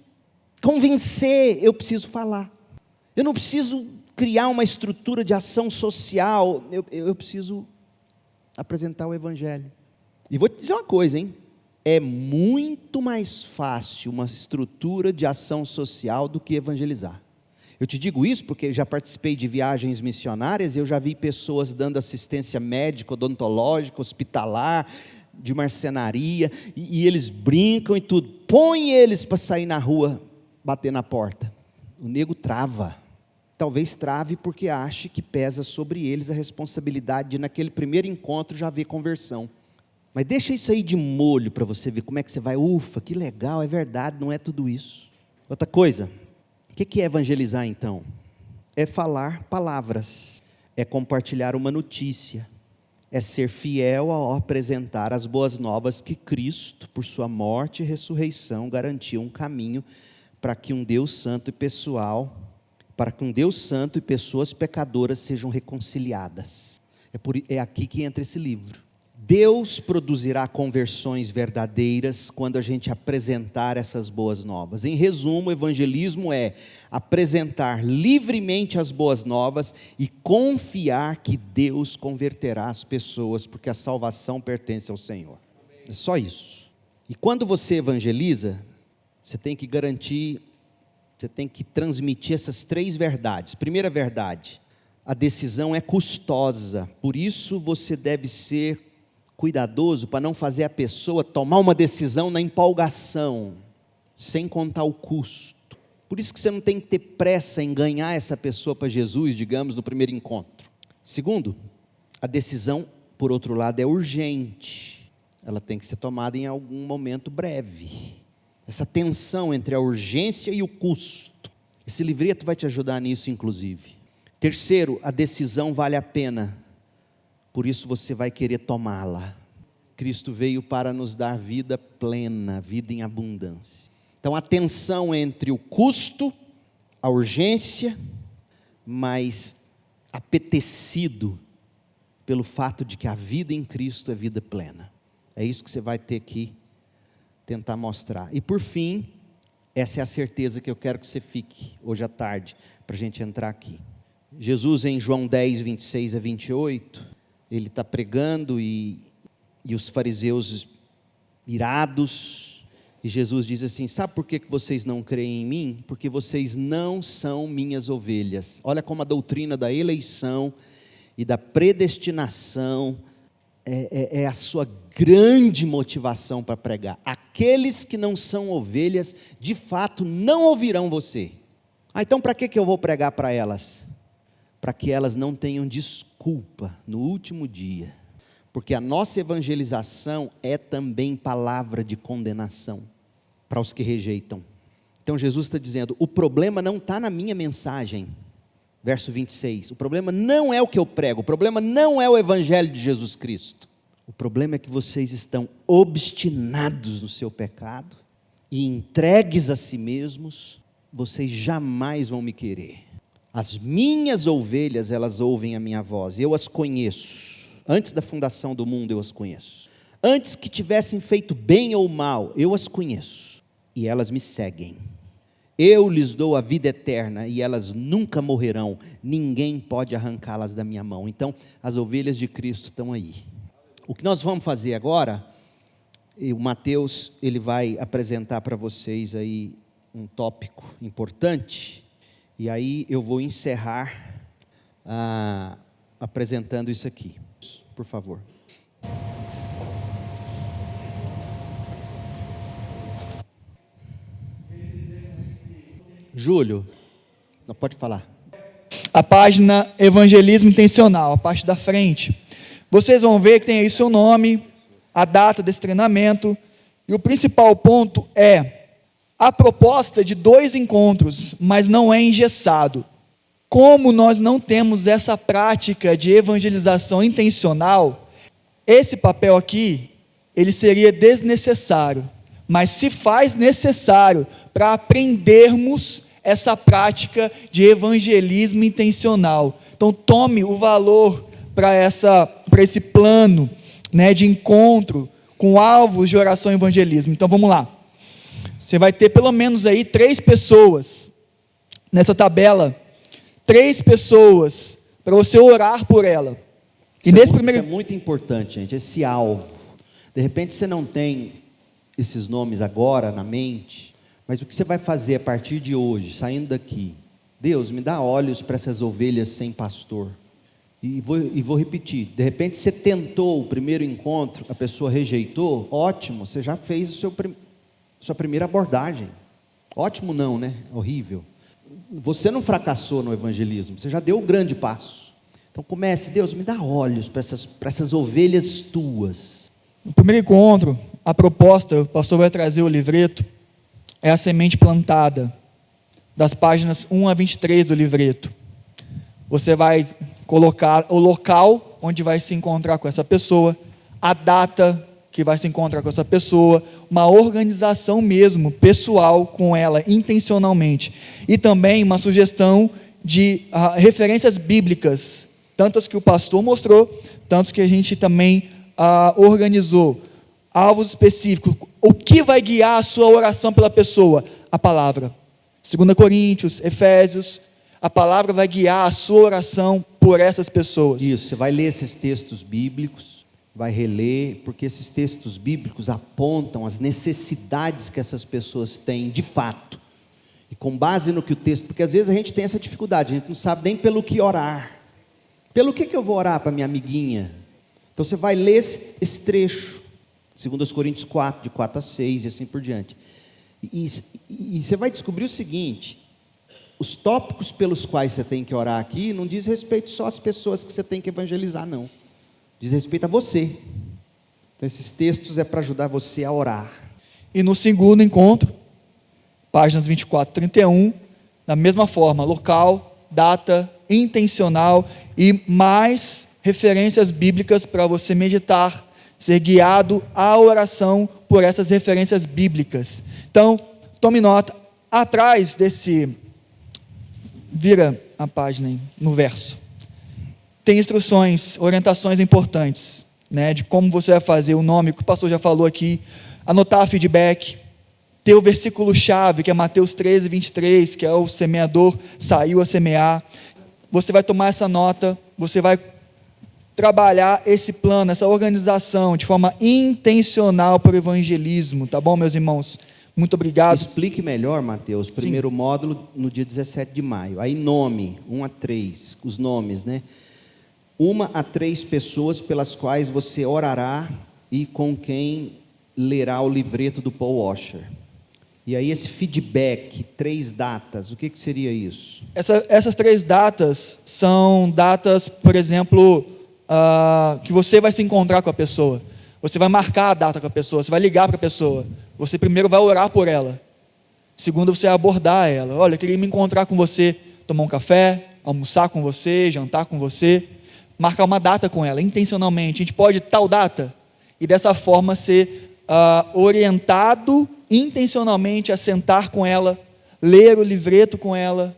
convencer, eu preciso falar, eu não preciso criar uma estrutura de ação social, eu preciso apresentar o evangelho. E vou te dizer uma coisa, hein? É muito mais fácil uma estrutura de ação social do que evangelizar. Eu te digo isso porque já participei de viagens missionárias e eu já vi pessoas dando assistência médica, odontológica, hospitalar, de marcenaria, e eles brincam e tudo. Põe eles para sair na rua, bater na porta. O nego trava. Talvez trave porque ache que pesa sobre eles a responsabilidade de naquele primeiro encontro já haver conversão. Mas deixa isso aí de molho para você ver como é que você vai, ufa, que legal, é verdade, não é tudo isso. Outra coisa, o que é evangelizar então? É falar palavras, é compartilhar uma notícia, é ser fiel ao apresentar as boas novas que Cristo, por sua morte e ressurreição, garantiu um caminho para que um Deus santo e pessoal, para que um Deus santo e pessoas pecadoras sejam reconciliadas. É aqui que entra esse livro. Deus produzirá conversões verdadeiras quando a gente apresentar essas boas novas. Em resumo, o evangelismo é apresentar livremente as boas novas e confiar que Deus converterá as pessoas, porque a salvação pertence ao Senhor. É só isso. E quando você evangeliza, você tem que garantir, você tem que transmitir essas três verdades. Primeira verdade, a decisão é custosa, por isso você deve ser cuidadoso para não fazer a pessoa tomar uma decisão na empolgação, sem contar o custo. Por isso que você não tem que ter pressa em ganhar essa pessoa para Jesus, digamos, no primeiro encontro. Segundo, a decisão, por outro lado, é urgente. Ela tem que ser tomada em algum momento breve. Essa tensão entre a urgência e o custo. Esse livreto vai te ajudar nisso, inclusive. Terceiro, a decisão vale a pena, por isso você vai querer tomá-la. Cristo veio para nos dar vida plena, vida em abundância. Então a tensão entre o custo, a urgência, mas apetecido pelo fato de que a vida em Cristo é vida plena. É isso que você vai ter que tentar mostrar. E por fim, essa é a certeza que eu quero que você fique hoje à tarde, para a gente entrar aqui. Jesus em João 10, 26 a 28, ele está pregando e os fariseus irados, e Jesus diz assim: sabe por que vocês não creem em mim? Porque vocês não são minhas ovelhas. Olha como a doutrina da eleição e da predestinação é a sua grande motivação para pregar. Aqueles que não são ovelhas, de fato, não ouvirão você. Então para que eu vou pregar para elas? Para que elas não tenham desculpa no último dia. Porque a nossa evangelização é também palavra de condenação para os que rejeitam. Então Jesus está dizendo, o problema não está na minha mensagem. Verso 26, o problema não é o que eu prego, o problema não é o evangelho de Jesus Cristo. O problema é que vocês estão obstinados no seu pecado e entregues a si mesmos, vocês jamais vão me querer. As minhas ovelhas, elas ouvem a minha voz, eu as conheço. Antes da fundação do mundo eu as conheço. Antes que tivessem feito bem ou mal, eu as conheço. E elas me seguem. Eu lhes dou a vida eterna e elas nunca morrerão. Ninguém pode arrancá-las da minha mão. Então, as ovelhas de Cristo estão aí. O que nós vamos fazer agora, o Mateus, ele vai apresentar para vocês aí um tópico importante. E aí eu vou encerrar apresentando isso aqui. Por favor. Júlio, não pode falar. A página Evangelismo Intencional, a parte da frente. Vocês vão ver que tem aí seu nome, a data desse treinamento. E o principal ponto é a proposta de 2 encontros, mas não é engessado. Como nós não temos essa prática de evangelização intencional, esse papel aqui, ele seria desnecessário. Mas se faz necessário para aprendermos essa prática de evangelismo intencional. Então tome o valor para esse plano, né, de encontro com alvos de oração e evangelismo. Então vamos lá. Você vai ter pelo menos aí 3 pessoas nessa tabela. 3 pessoas para você orar por ela. E nesse primeiro... Isso é muito importante, gente, esse alvo. De repente você não tem esses nomes agora na mente, mas o que você vai fazer a partir de hoje, saindo daqui? Deus, me dá olhos para essas ovelhas sem pastor. E vou repetir, de repente você tentou o primeiro encontro, a pessoa rejeitou, ótimo, você já fez sua primeira abordagem. Ótimo não, né? Horrível. Você não fracassou no evangelismo, você já deu o grande passo. Então comece, Deus, me dá olhos para essas ovelhas tuas. No primeiro encontro, a proposta, o pastor vai trazer o livreto, é a semente plantada, das páginas 1 a 23 do livreto. Você vai colocar o local onde vai se encontrar com essa pessoa, a data que vai se encontrar com essa pessoa, uma organização mesmo, pessoal com ela, intencionalmente. E também uma sugestão de referências bíblicas, tantas que o pastor mostrou, tantas que a gente também organizou. Alvos específicos. O que vai guiar a sua oração pela pessoa? A palavra. 2 Coríntios, Efésios, a palavra vai guiar a sua oração por essas pessoas. Isso, você vai ler esses textos bíblicos, vai reler, porque esses textos bíblicos apontam as necessidades que essas pessoas têm de fato. E com base no que o texto, porque às vezes a gente tem essa dificuldade, a gente não sabe nem pelo que orar. Pelo que eu vou orar para minha amiguinha? Então você vai ler esse trecho, 2 Coríntios 4, de 4 a 6 e assim por diante. E você vai descobrir o seguinte: os tópicos pelos quais você tem que orar aqui não diz respeito só às pessoas que você tem que evangelizar, não. Diz respeito a você. Então esses textos é para ajudar você a orar. E no segundo encontro, páginas 24 e 31, da mesma forma, local, data intencional e mais referências bíblicas para você meditar, ser guiado à oração por essas referências bíblicas. Então, tome nota, atrás desse, vira a página aí, no verso, tem instruções, orientações importantes, né, de como você vai fazer o nome, que o pastor já falou aqui, anotar feedback, ter o versículo-chave, que é Mateus 13, 23, que é o semeador saiu a semear. Você vai tomar essa nota, você vai trabalhar esse plano, essa organização, de forma intencional para o evangelismo, tá bom, meus irmãos? Muito obrigado. Explique melhor, Mateus, primeiro módulo no dia 17 de maio. Aí nome, 1 a 3, os nomes, né? 1 a 3 pessoas pelas quais você orará e com quem lerá o livreto do Paul Washer. E aí esse feedback, 3 datas, o que seria isso? Essas 3 datas são datas, por exemplo, que você vai se encontrar com a pessoa. Você vai marcar a data com a pessoa, você vai ligar para a pessoa. Você primeiro vai orar por ela. Segundo, você vai abordar ela. Olha, eu queria me encontrar com você, tomar um café, almoçar com você, jantar com você. Marcar uma data com ela, intencionalmente. A gente pode tal data. E dessa forma ser orientado intencionalmente a sentar com ela, ler o livreto com ela,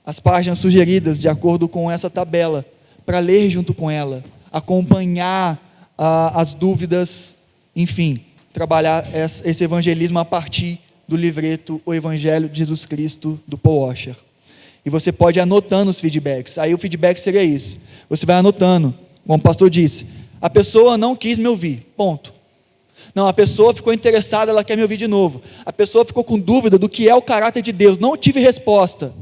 as páginas sugeridas de acordo com essa tabela, para ler junto com ela, acompanhar as dúvidas, enfim, trabalhar esse evangelismo a partir do livreto O Evangelho de Jesus Cristo, do Paul Washer. E você pode ir anotando os feedbacks. Aí o feedback seria isso. Você vai anotando, como o pastor disse, a pessoa não quis me ouvir, ponto. Não, a pessoa ficou interessada, ela quer me ouvir de novo. A pessoa ficou com dúvida do que é o caráter de Deus, não tive resposta.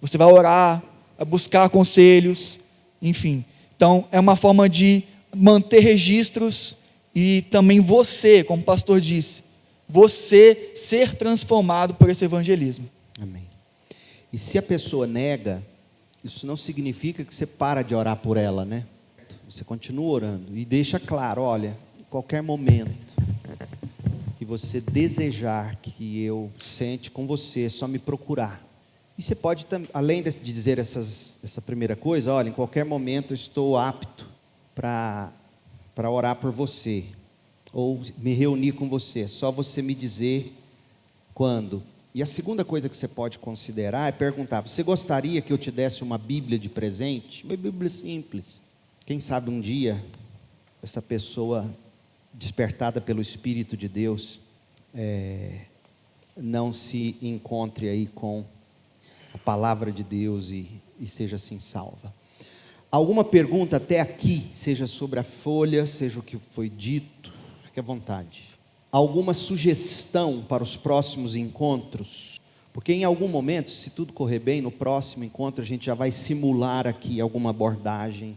Você vai orar, vai buscar conselhos, enfim. Então, é uma forma de manter registros e também você, como o pastor disse, você ser transformado por esse evangelismo. Amém. E se a pessoa nega, isso não significa que você para de orar por ela, né? Você continua orando e deixa claro, olha, em qualquer momento que você desejar que eu sente com você, é só me procurar. E você pode, além de dizer essa primeira coisa, olha, em qualquer momento eu estou apto para orar por você, ou me reunir com você, é só você me dizer quando. E a segunda coisa que você pode considerar é perguntar, você gostaria que eu te desse uma Bíblia de presente? Uma Bíblia simples. Quem sabe um dia, essa pessoa despertada pelo Espírito de Deus, não se encontre aí com a palavra de Deus e seja assim salva. Alguma pergunta até aqui, seja sobre a folha, seja o que foi dito, fique à vontade. Alguma sugestão para os próximos encontros? Porque em algum momento, se tudo correr bem, no próximo encontro a gente já vai simular aqui alguma abordagem.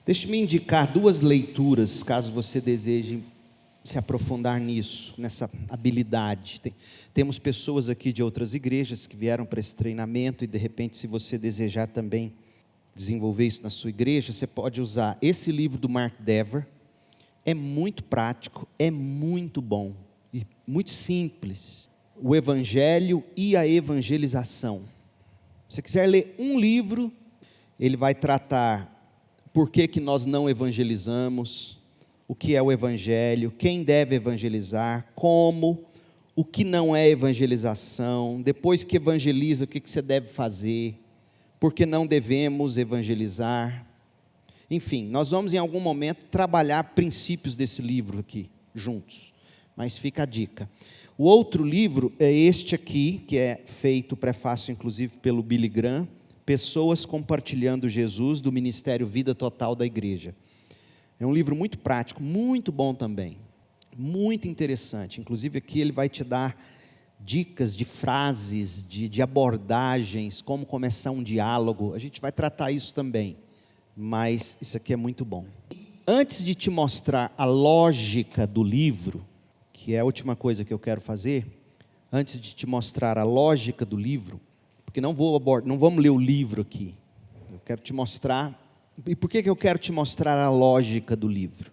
Deixe-me indicar 2 leituras, caso você deseje se aprofundar nisso, nessa habilidade. Temos pessoas aqui de outras igrejas que vieram para esse treinamento e de repente, se você desejar também desenvolver isso na sua igreja, você pode usar esse livro do Mark Dever. É muito prático, é muito bom e muito simples. O Evangelho e a Evangelização. Se você quiser ler um livro, ele vai tratar por que nós não evangelizamos, o que é o Evangelho, quem deve evangelizar, como, o que não é evangelização, depois que evangeliza, o que você deve fazer, por que não devemos evangelizar. Enfim, nós vamos em algum momento trabalhar princípios desse livro aqui, juntos, mas fica a dica. O outro livro é este aqui, que é feito, prefácio inclusive pelo Billy Graham, Pessoas Compartilhando Jesus, do Ministério Vida Total da Igreja. É um livro muito prático, muito bom também, muito interessante. Inclusive aqui ele vai te dar dicas de frases, de abordagens, como começar um diálogo. A gente vai tratar isso também, mas isso aqui é muito bom. Antes de te mostrar a lógica do livro, que é a última coisa que eu quero fazer, antes de te mostrar a lógica do livro, porque não vamos ler o livro aqui, eu quero te mostrar. E por que eu quero te mostrar a lógica do livro?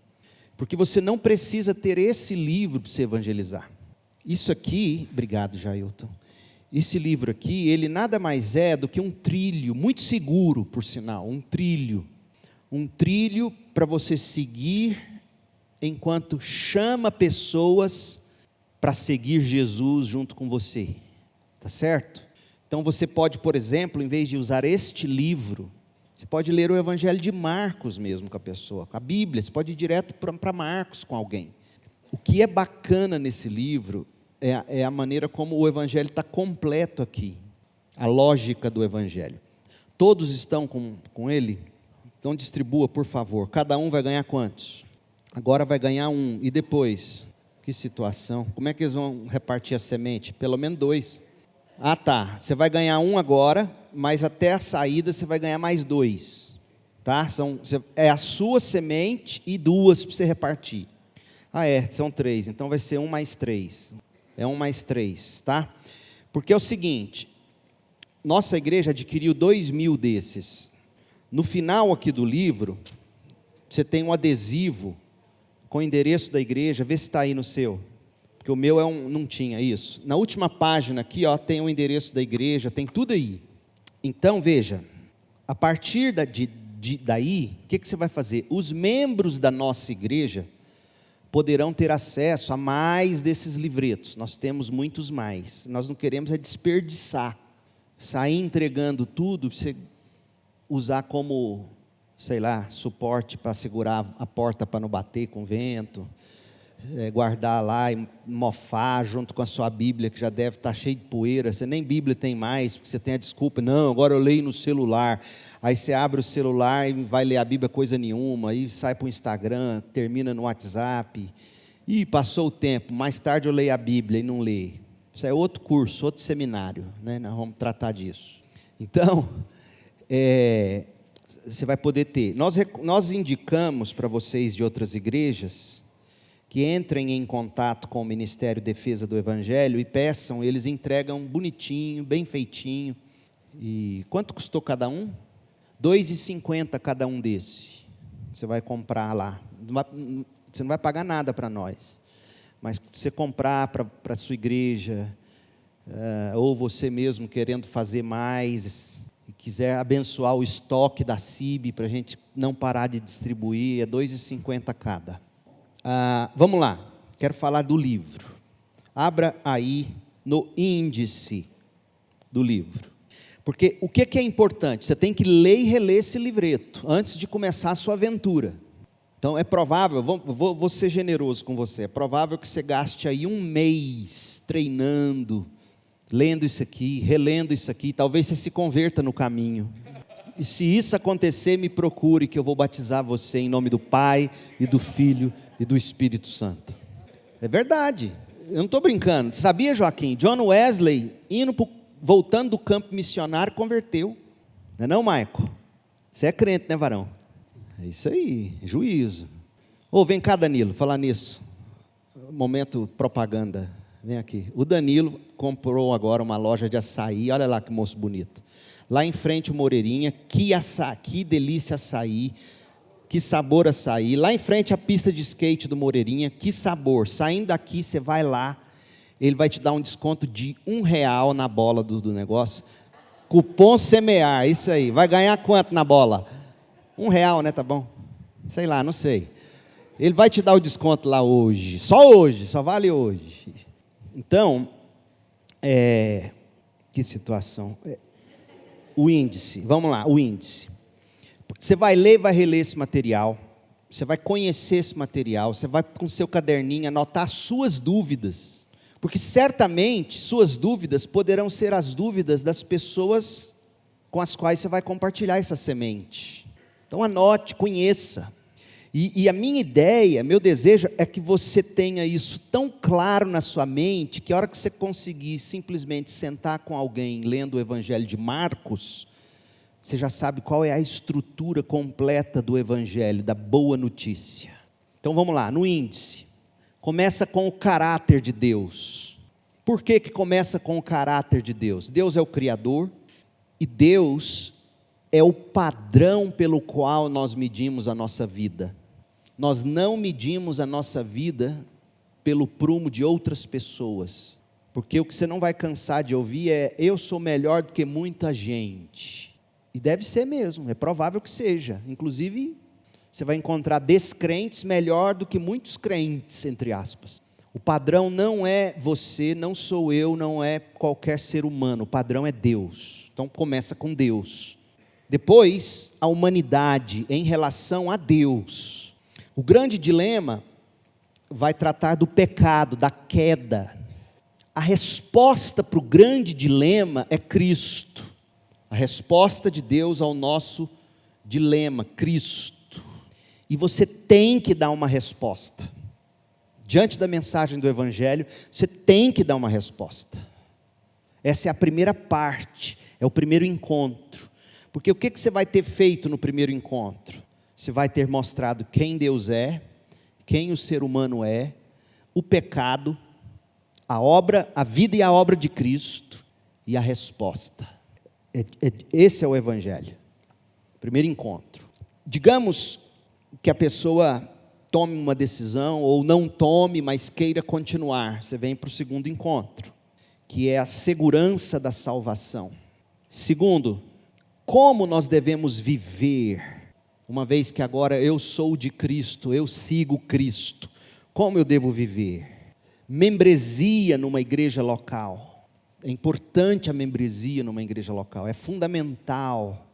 Porque você não precisa ter esse livro para se evangelizar. Isso aqui, obrigado Jailton, esse livro aqui, ele nada mais é do que um trilho, muito seguro, por sinal, um trilho para você seguir enquanto chama pessoas para seguir Jesus junto com você, tá certo? Então você pode, por exemplo, em vez de usar este livro, você pode ler o Evangelho de Marcos mesmo com a pessoa, com a Bíblia, você pode ir direto para Marcos com alguém. O que é bacana nesse livro é a maneira como o Evangelho está completo aqui, a lógica do Evangelho. Todos estão com ele? Então distribua, por favor. Cada um vai ganhar quantos? Agora vai ganhar um. E depois? Que situação. Como é que eles vão repartir a semente? Pelo menos 2. Ah, tá. Você vai ganhar um agora, mas até a saída você vai ganhar mais 2. Tá? É a sua semente e 2 para você repartir. Ah, são 3. Então vai ser 1 mais 3. É 1 mais 3, tá? Porque é o seguinte, nossa igreja adquiriu 2.000 desses. No final aqui do livro, você tem um adesivo com o endereço da igreja, vê se está aí no seu. Porque o meu não tinha isso. Na última página aqui, ó, tem o endereço da igreja, tem tudo aí. Então, veja, a partir daí, o que você vai fazer? Os membros da nossa igreja poderão ter acesso a mais desses livretos. Nós temos muitos mais. Nós não queremos desperdiçar. Sair entregando tudo, para você usar como, sei lá, suporte para segurar a porta para não bater com o vento, guardar lá e mofar junto com a sua Bíblia, que já deve estar cheia de poeira. Você nem Bíblia tem mais, porque você tem a desculpa, não, agora eu leio no celular. Aí você abre o celular e vai ler a Bíblia coisa nenhuma, aí sai para o Instagram, termina no WhatsApp, e passou o tempo, mais tarde eu leio a Bíblia e não leio. Isso é outro curso, outro seminário, né? Nós vamos tratar disso. Então, você vai poder ter. Nós indicamos para vocês de outras igrejas que entrem em contato com o Ministério Defesa do Evangelho e peçam, eles entregam bonitinho, bem feitinho. E quanto custou cada um? R$ 2,50 cada um desse. Você vai comprar lá. Você não vai pagar nada para nós. Mas se você comprar para a sua igreja, ou você mesmo querendo fazer mais, e quiser abençoar o estoque da CIB para a gente não parar de distribuir, é R$ 2,50 cada. Vamos lá, quero falar do livro. Abra aí no índice do livro. Porque o que é importante? Você tem que ler e reler esse livreto antes de começar a sua aventura. Então é provável, vou ser generoso com você, é provável que você gaste aí 1 mês treinando, lendo isso aqui, relendo isso aqui, talvez você se converta no caminho. E se isso acontecer, me procure, que eu vou batizar você em nome do Pai, e do Filho, e do Espírito Santo. É verdade, eu não estou brincando. Sabia, Joaquim? John Wesley, voltando do campo missionário, converteu. Não é não, Maico? Você é crente, né, varão? É isso aí, juízo. Vem cá, Danilo, falar nisso. Momento propaganda. Vem aqui. O Danilo comprou agora uma loja de açaí. Olha lá que moço bonito. Lá em frente o Moreirinha. Que delícia açaí. Que sabor açaí. Lá em frente a pista de skate do Moreirinha. Que sabor. Saindo daqui, você vai lá. Ele vai te dar um desconto de R$1 na bola do negócio. Cupom SEMEAR, isso aí. Vai ganhar quanto na bola? R$1, né? Tá bom? Sei lá, não sei. Ele vai te dar o desconto lá hoje. Só vale hoje. Então, que situação. O índice, vamos lá, o índice. Você vai ler e vai reler esse material. Você vai conhecer esse material. Você vai com seu caderninho anotar as suas dúvidas. Porque certamente suas dúvidas poderão ser as dúvidas das pessoas com as quais você vai compartilhar essa semente. Então anote, conheça. E a minha ideia, meu desejo é que você tenha isso tão claro na sua mente, que a hora que você conseguir simplesmente sentar com alguém lendo o Evangelho de Marcos, você já sabe qual é a estrutura completa do Evangelho, da boa notícia. Então vamos lá, no índice. Começa com o caráter de Deus. Por que começa com o caráter de Deus? Deus é o Criador e Deus é o padrão pelo qual nós medimos a nossa vida. Nós não medimos a nossa vida pelo prumo de outras pessoas. Porque o que você não vai cansar de ouvir é: eu sou melhor do que muita gente. E deve ser mesmo, é provável que seja. Inclusive, você vai encontrar descrentes melhor do que muitos crentes, entre aspas. O padrão não é você, não sou eu, não é qualquer ser humano. O padrão é Deus. Então começa com Deus. Depois, a humanidade em relação a Deus. O grande dilema vai tratar do pecado, da queda. A resposta para o grande dilema é Cristo. A resposta de Deus ao nosso dilema, Cristo. E você tem que dar uma resposta. Diante da mensagem do Evangelho, você tem que dar uma resposta. Essa é a primeira parte, é o primeiro encontro. Porque o que você vai ter feito no primeiro encontro? Você vai ter mostrado quem Deus é, quem o ser humano é, o pecado, a obra, a vida e a obra de Cristo e a resposta. Esse é o Evangelho. Primeiro encontro. Digamos que a pessoa tome uma decisão ou não tome, mas queira continuar. Você vem para o segundo encontro, que é a segurança da salvação. Segundo, como nós devemos viver, uma vez que agora eu sou de Cristo, eu sigo Cristo, como eu devo viver? Membresia numa igreja local. É importante a membresia numa igreja local, é fundamental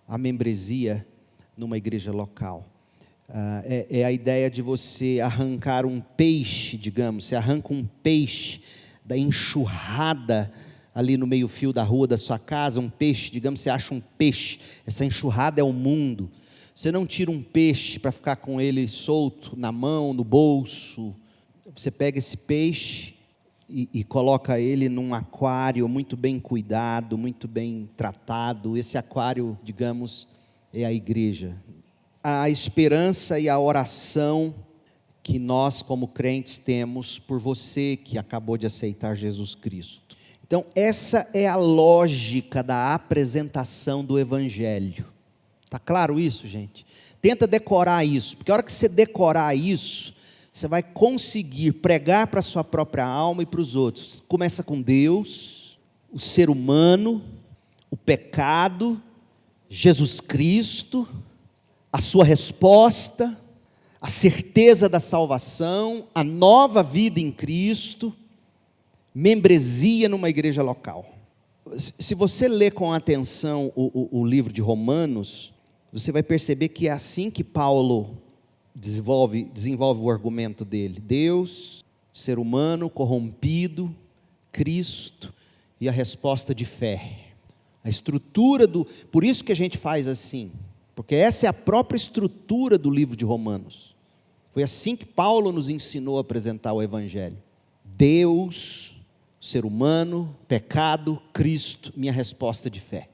a membresia numa igreja local. É a ideia de você arrancar um peixe, digamos, você arranca um peixe da enxurrada ali no meio-fio da rua da sua casa, um peixe, digamos, você acha um peixe, essa enxurrada é o mundo. Você não tira um peixe para ficar com ele solto na mão, no bolso. Você pega esse peixe e coloca ele num aquário muito bem cuidado, muito bem tratado. Esse aquário, digamos, é a igreja. A esperança e a oração que nós como crentes temos por você que acabou de aceitar Jesus Cristo. Então essa é a lógica da apresentação do Evangelho. Está claro isso, gente? Tenta decorar isso, porque a hora que você decorar isso, você vai conseguir pregar para a sua própria alma e para os outros. Começa com Deus, o ser humano, o pecado, Jesus Cristo, a sua resposta, a certeza da salvação, a nova vida em Cristo, membresia numa igreja local. Se você ler com atenção o livro de Romanos, você vai perceber que é assim que Paulo desenvolve o argumento dele. Deus, ser humano corrompido, Cristo e a resposta de fé. A estrutura por isso que a gente faz assim. Porque essa é a própria estrutura do livro de Romanos. Foi assim que Paulo nos ensinou a apresentar o Evangelho. Deus, ser humano, pecado, Cristo, minha resposta de fé.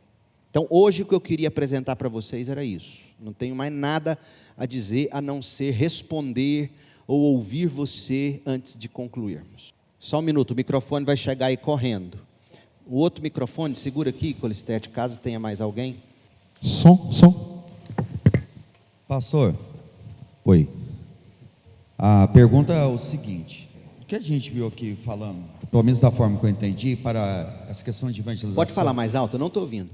Então hoje o que eu queria apresentar para vocês era isso. Não tenho mais nada a dizer a não ser responder ou ouvir você antes de concluirmos. Só um minuto, o microfone vai chegar aí correndo. O outro microfone, segura aqui, Colistete, caso tenha mais alguém. Som. Pastor, oi. A pergunta é o seguinte: o que a gente viu aqui falando, pelo menos da forma que eu entendi, para essa questão de evangelização. Pode falar mais alto, eu não estou ouvindo.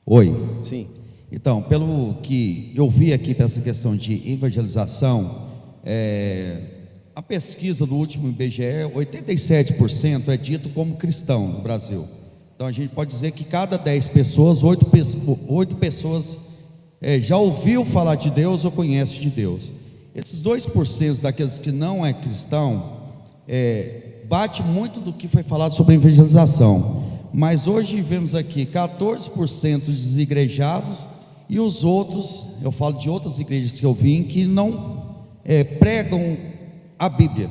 Oi. Sim. Então, pelo que eu vi aqui para essa questão de evangelização, a pesquisa do último IBGE, 87% é dito como cristão no Brasil. Então a gente pode dizer que cada 10 pessoas, 8 pessoas já ouviu falar de Deus ou conhece de Deus. Esses 2% daqueles que não é cristão, bate muito do que foi falado sobre evangelização. Mas hoje vemos aqui 14% desigrejados e os outros, eu falo de outras igrejas que eu vim, que não pregam a Bíblia.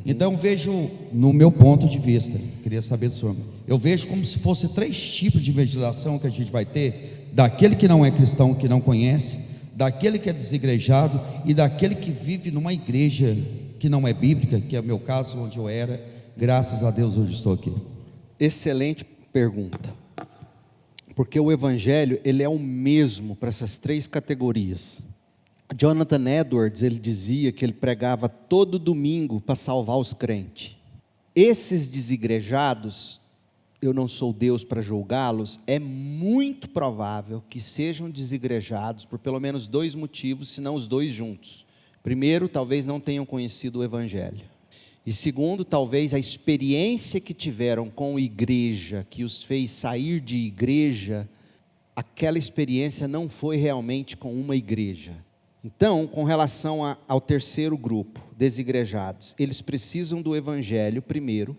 Então vejo, no meu ponto de vista, queria saber do senhor, eu vejo como se fosse 3 tipos de evangelização que a gente vai ter: daquele que não é cristão, que não conhece, daquele que é desigrejado e daquele que vive numa igreja que não é bíblica, que é o meu caso, onde eu era. Graças a Deus hoje estou aqui. Excelente pergunta, porque o Evangelho ele é o mesmo para essas 3 categorias. Jonathan Edwards, ele dizia que ele pregava todo domingo para salvar os crentes. Esses desigrejados, eu não sou Deus para julgá-los, é muito provável que sejam desigrejados por pelo menos 2 motivos, se não os 2 juntos. Primeiro, talvez não tenham conhecido o Evangelho. E segundo, talvez a experiência que tiveram com a igreja, que os fez sair de igreja, aquela experiência não foi realmente com uma igreja. Então, com relação ao terceiro grupo, desigrejados, eles precisam do Evangelho primeiro,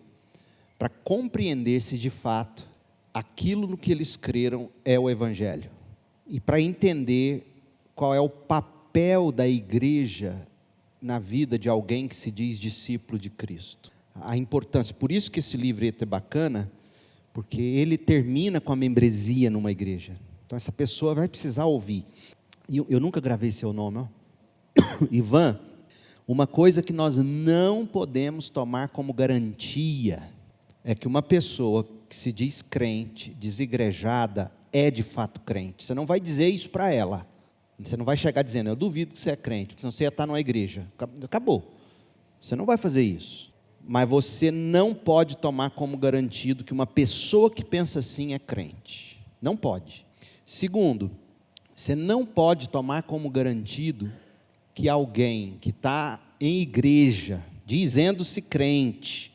para compreender se de fato aquilo no que eles creram é o Evangelho. E para entender qual é o papel da igreja na vida de alguém que se diz discípulo de Cristo. A importância, por isso que esse livreto é bacana, porque ele termina com a membresia numa igreja. Então essa pessoa vai precisar ouvir. E eu nunca gravei seu nome, ó. Ivan, uma coisa que nós não podemos tomar como garantia é que uma pessoa que se diz crente, desigrejada, é de fato crente. Você não vai dizer isso para ela. Você não vai chegar dizendo, eu duvido que você é crente, porque senão você ia estar numa igreja. Acabou. Você não vai fazer isso. Mas você não pode tomar como garantido que uma pessoa que pensa assim é crente. Não pode. Segundo, você não pode tomar como garantido que alguém que está em igreja, dizendo-se crente,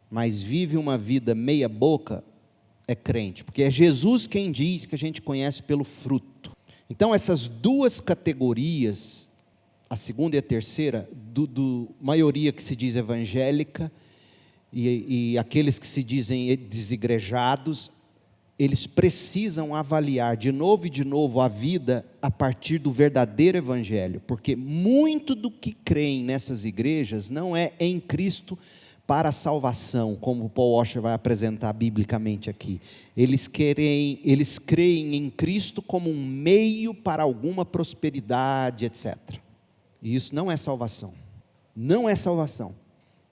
mas vive uma vida meia boca, é crente. Porque é Jesus quem diz que a gente conhece pelo fruto. Então essas 2 categorias, a segunda e a terceira, maioria que se diz evangélica e aqueles que se dizem desigrejados, eles precisam avaliar de novo e de novo a vida a partir do verdadeiro evangelho, porque muito do que creem nessas igrejas não é em Cristo para a salvação, como Paul Washer vai apresentar biblicamente aqui. Eles creem em Cristo como um meio para alguma prosperidade, etc. E isso não é salvação. Não é salvação.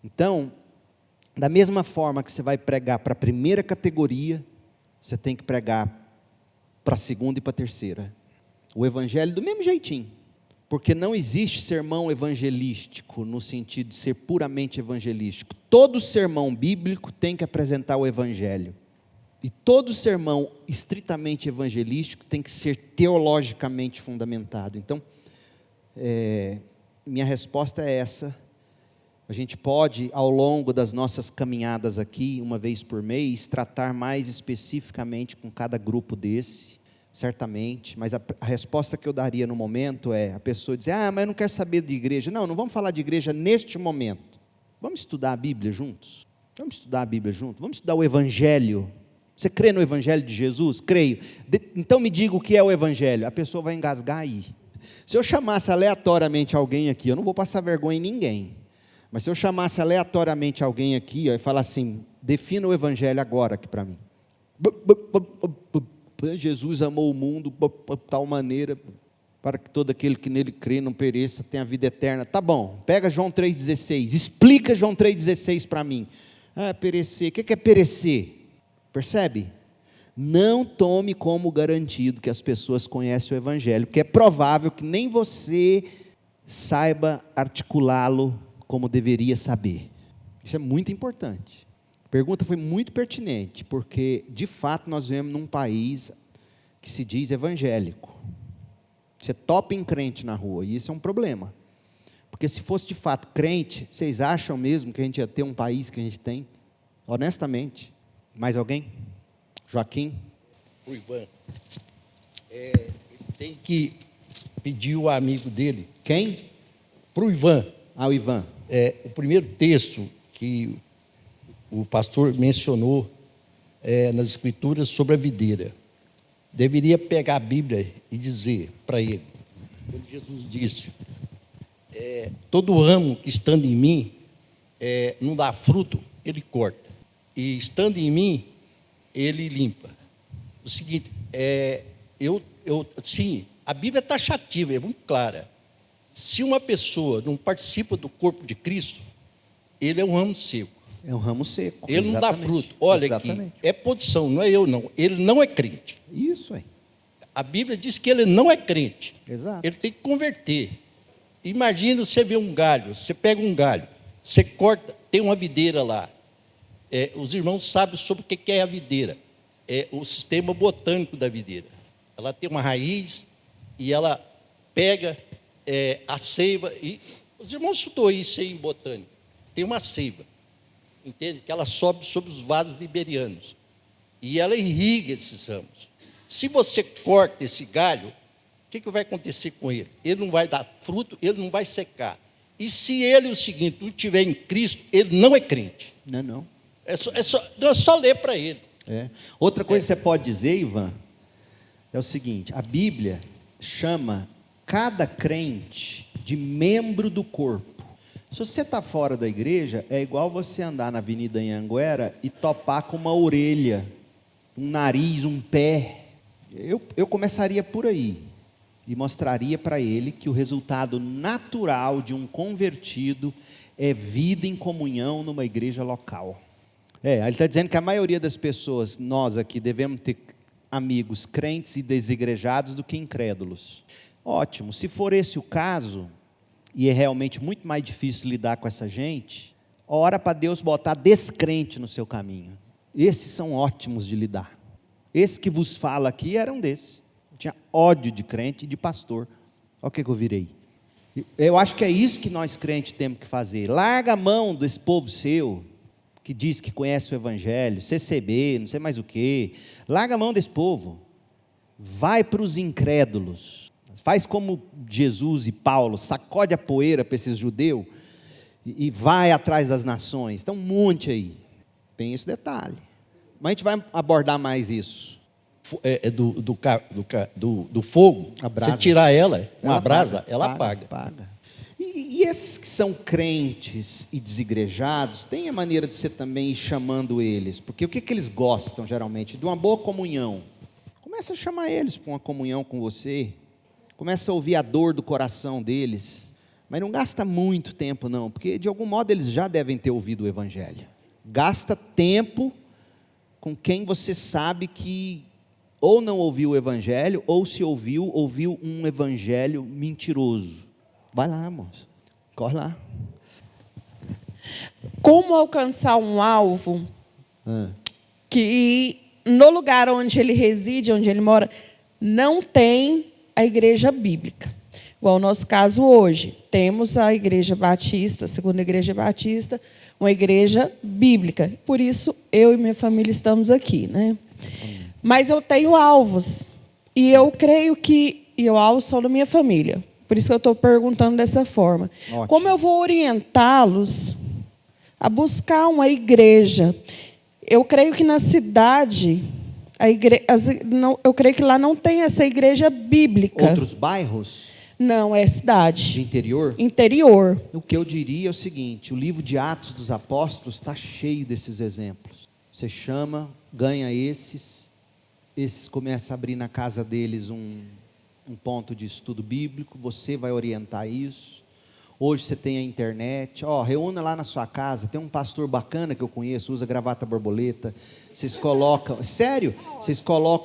Então, da mesma forma que você vai pregar para a primeira categoria, você tem que pregar para a segunda e para a terceira. O evangelho do mesmo jeitinho. Porque não existe sermão evangelístico no sentido de ser puramente evangelístico. Todo sermão bíblico tem que apresentar o evangelho. E todo sermão estritamente evangelístico tem que ser teologicamente fundamentado. Então, minha resposta é essa. A gente pode, ao longo das nossas caminhadas aqui, uma vez por mês, tratar mais especificamente com cada grupo desse, certamente, mas a resposta que eu daria no momento é, a pessoa dizer, mas eu não quero saber de igreja. Não vamos falar de igreja neste momento. Vamos estudar a Bíblia juntos? Vamos estudar a Bíblia juntos? Vamos estudar o Evangelho? Você crê no Evangelho de Jesus? Creio. Então me diga o que é o Evangelho. A pessoa vai engasgar aí. Se eu chamasse aleatoriamente alguém aqui, eu não vou passar vergonha em ninguém, mas se eu chamasse aleatoriamente alguém aqui e falar assim, defina o Evangelho agora aqui para mim. Jesus amou o mundo de tal maneira para que todo aquele que nele crê não pereça, tenha vida eterna. Tá bom, pega João 3,16, explica João 3,16 para mim. Perecer, o que é perecer? Percebe? Não tome como garantido que as pessoas conhecem o Evangelho, porque é provável que nem você saiba articulá-lo como deveria saber. Isso é muito importante. A pergunta foi muito pertinente, porque de fato nós vivemos num país que se diz evangélico. Você topa em crente na rua, e isso é um problema. Porque se fosse de fato crente, vocês acham mesmo que a gente ia ter um país que a gente tem? Honestamente. Mais alguém? Joaquim? O Ivan. Ele tem que pedir o amigo dele. Quem? Para o Ivan. O Ivan. O primeiro texto que o pastor mencionou nas Escrituras sobre a videira. Deveria pegar a Bíblia e dizer para ele, quando Jesus disse, todo ramo que estando em mim não dá fruto, ele corta. E estando em mim, ele limpa. O seguinte, sim, a Bíblia é taxativa, é muito clara. Se uma pessoa não participa do corpo de Cristo, ele é um ramo seco. É um ramo seco. Ele não dá fruto. Olha aqui, é posição, não é eu não. Ele não é crente. Isso aí. A Bíblia diz que ele não é crente. Exato. Ele tem que converter. Imagina você ver um galho, você pega um galho, você corta, tem uma videira lá. Os irmãos sabem sobre o que é a videira. É o sistema botânico da videira. Ela tem uma raiz e ela pega a seiva. E os irmãos estudou isso aí em botânica. Tem uma seiva, entende? Que ela sobe sobre os vasos liberianos. E ela irriga esses ramos. Se você corta esse galho, o que vai acontecer com ele? Ele não vai dar fruto, ele não vai secar. E se ele, o seguinte, não estiver em Cristo, ele não é crente. Não. É só ler para ele. Outra coisa que você pode dizer, Ivan, é o seguinte: a Bíblia chama cada crente de membro do corpo. Se você está fora da igreja, é igual você andar na Avenida Anhanguera e topar com uma orelha, um nariz, um pé. Eu começaria por aí e mostraria para ele que o resultado natural de um convertido é vida em comunhão numa igreja local. Ele está dizendo que a maioria das pessoas, nós aqui, devemos ter amigos crentes e desigrejados do que incrédulos. Ótimo, se for esse o caso, e é realmente muito mais difícil lidar com essa gente, ora para Deus botar descrente no seu caminho. Esses são ótimos de lidar. Esse que vos fala aqui era um desses. Tinha ódio de crente e de pastor. Olha o que eu virei. Eu acho que é isso que nós crentes temos que fazer. Larga a mão desse povo seu, que diz que conhece o Evangelho, CCB, não sei mais o quê. Larga a mão desse povo. Vai para os incrédulos. Faz como Jesus e Paulo, sacode a poeira para esses judeus e vai atrás das nações. Tem um monte aí. Tem esse detalhe. Mas a gente vai abordar mais isso. Do fogo, você tirar ela brasa, ela apaga. E esses que são crentes e desigrejados, tem a maneira de você também ir chamando eles, porque o que eles gostam geralmente? De uma boa comunhão. Começa a chamar eles para uma comunhão com você, começa a ouvir a dor do coração deles, mas não gasta muito tempo não, porque de algum modo eles já devem ter ouvido o Evangelho. Gasta tempo com quem você sabe que ou não ouviu o Evangelho, ou se ouviu um Evangelho mentiroso. Vai lá, moça, corre lá. Como alcançar um alvo que no lugar onde ele reside, onde ele mora, não tem a igreja bíblica? Igual o nosso caso hoje, temos a Igreja Batista, a Segunda Igreja Batista, uma igreja bíblica. Por isso, eu e minha família estamos aqui, né? Mas eu tenho alvos, e eu creio que eu alvos são da minha família. Por isso que eu estou perguntando dessa forma. Ótimo. Como eu vou orientá-los a buscar uma igreja? Eu creio que na cidade, eu creio que lá não tem essa igreja bíblica. Outros bairros? Não, é cidade. De interior? Interior. O que eu diria é o seguinte: o livro de Atos dos Apóstolos está cheio desses exemplos. Você chama, ganha esses começam a abrir na casa deles um ponto de estudo bíblico, você vai orientar isso. Hoje você tem a internet, reúna lá na sua casa, tem um pastor bacana que eu conheço, usa gravata borboleta, vocês colocam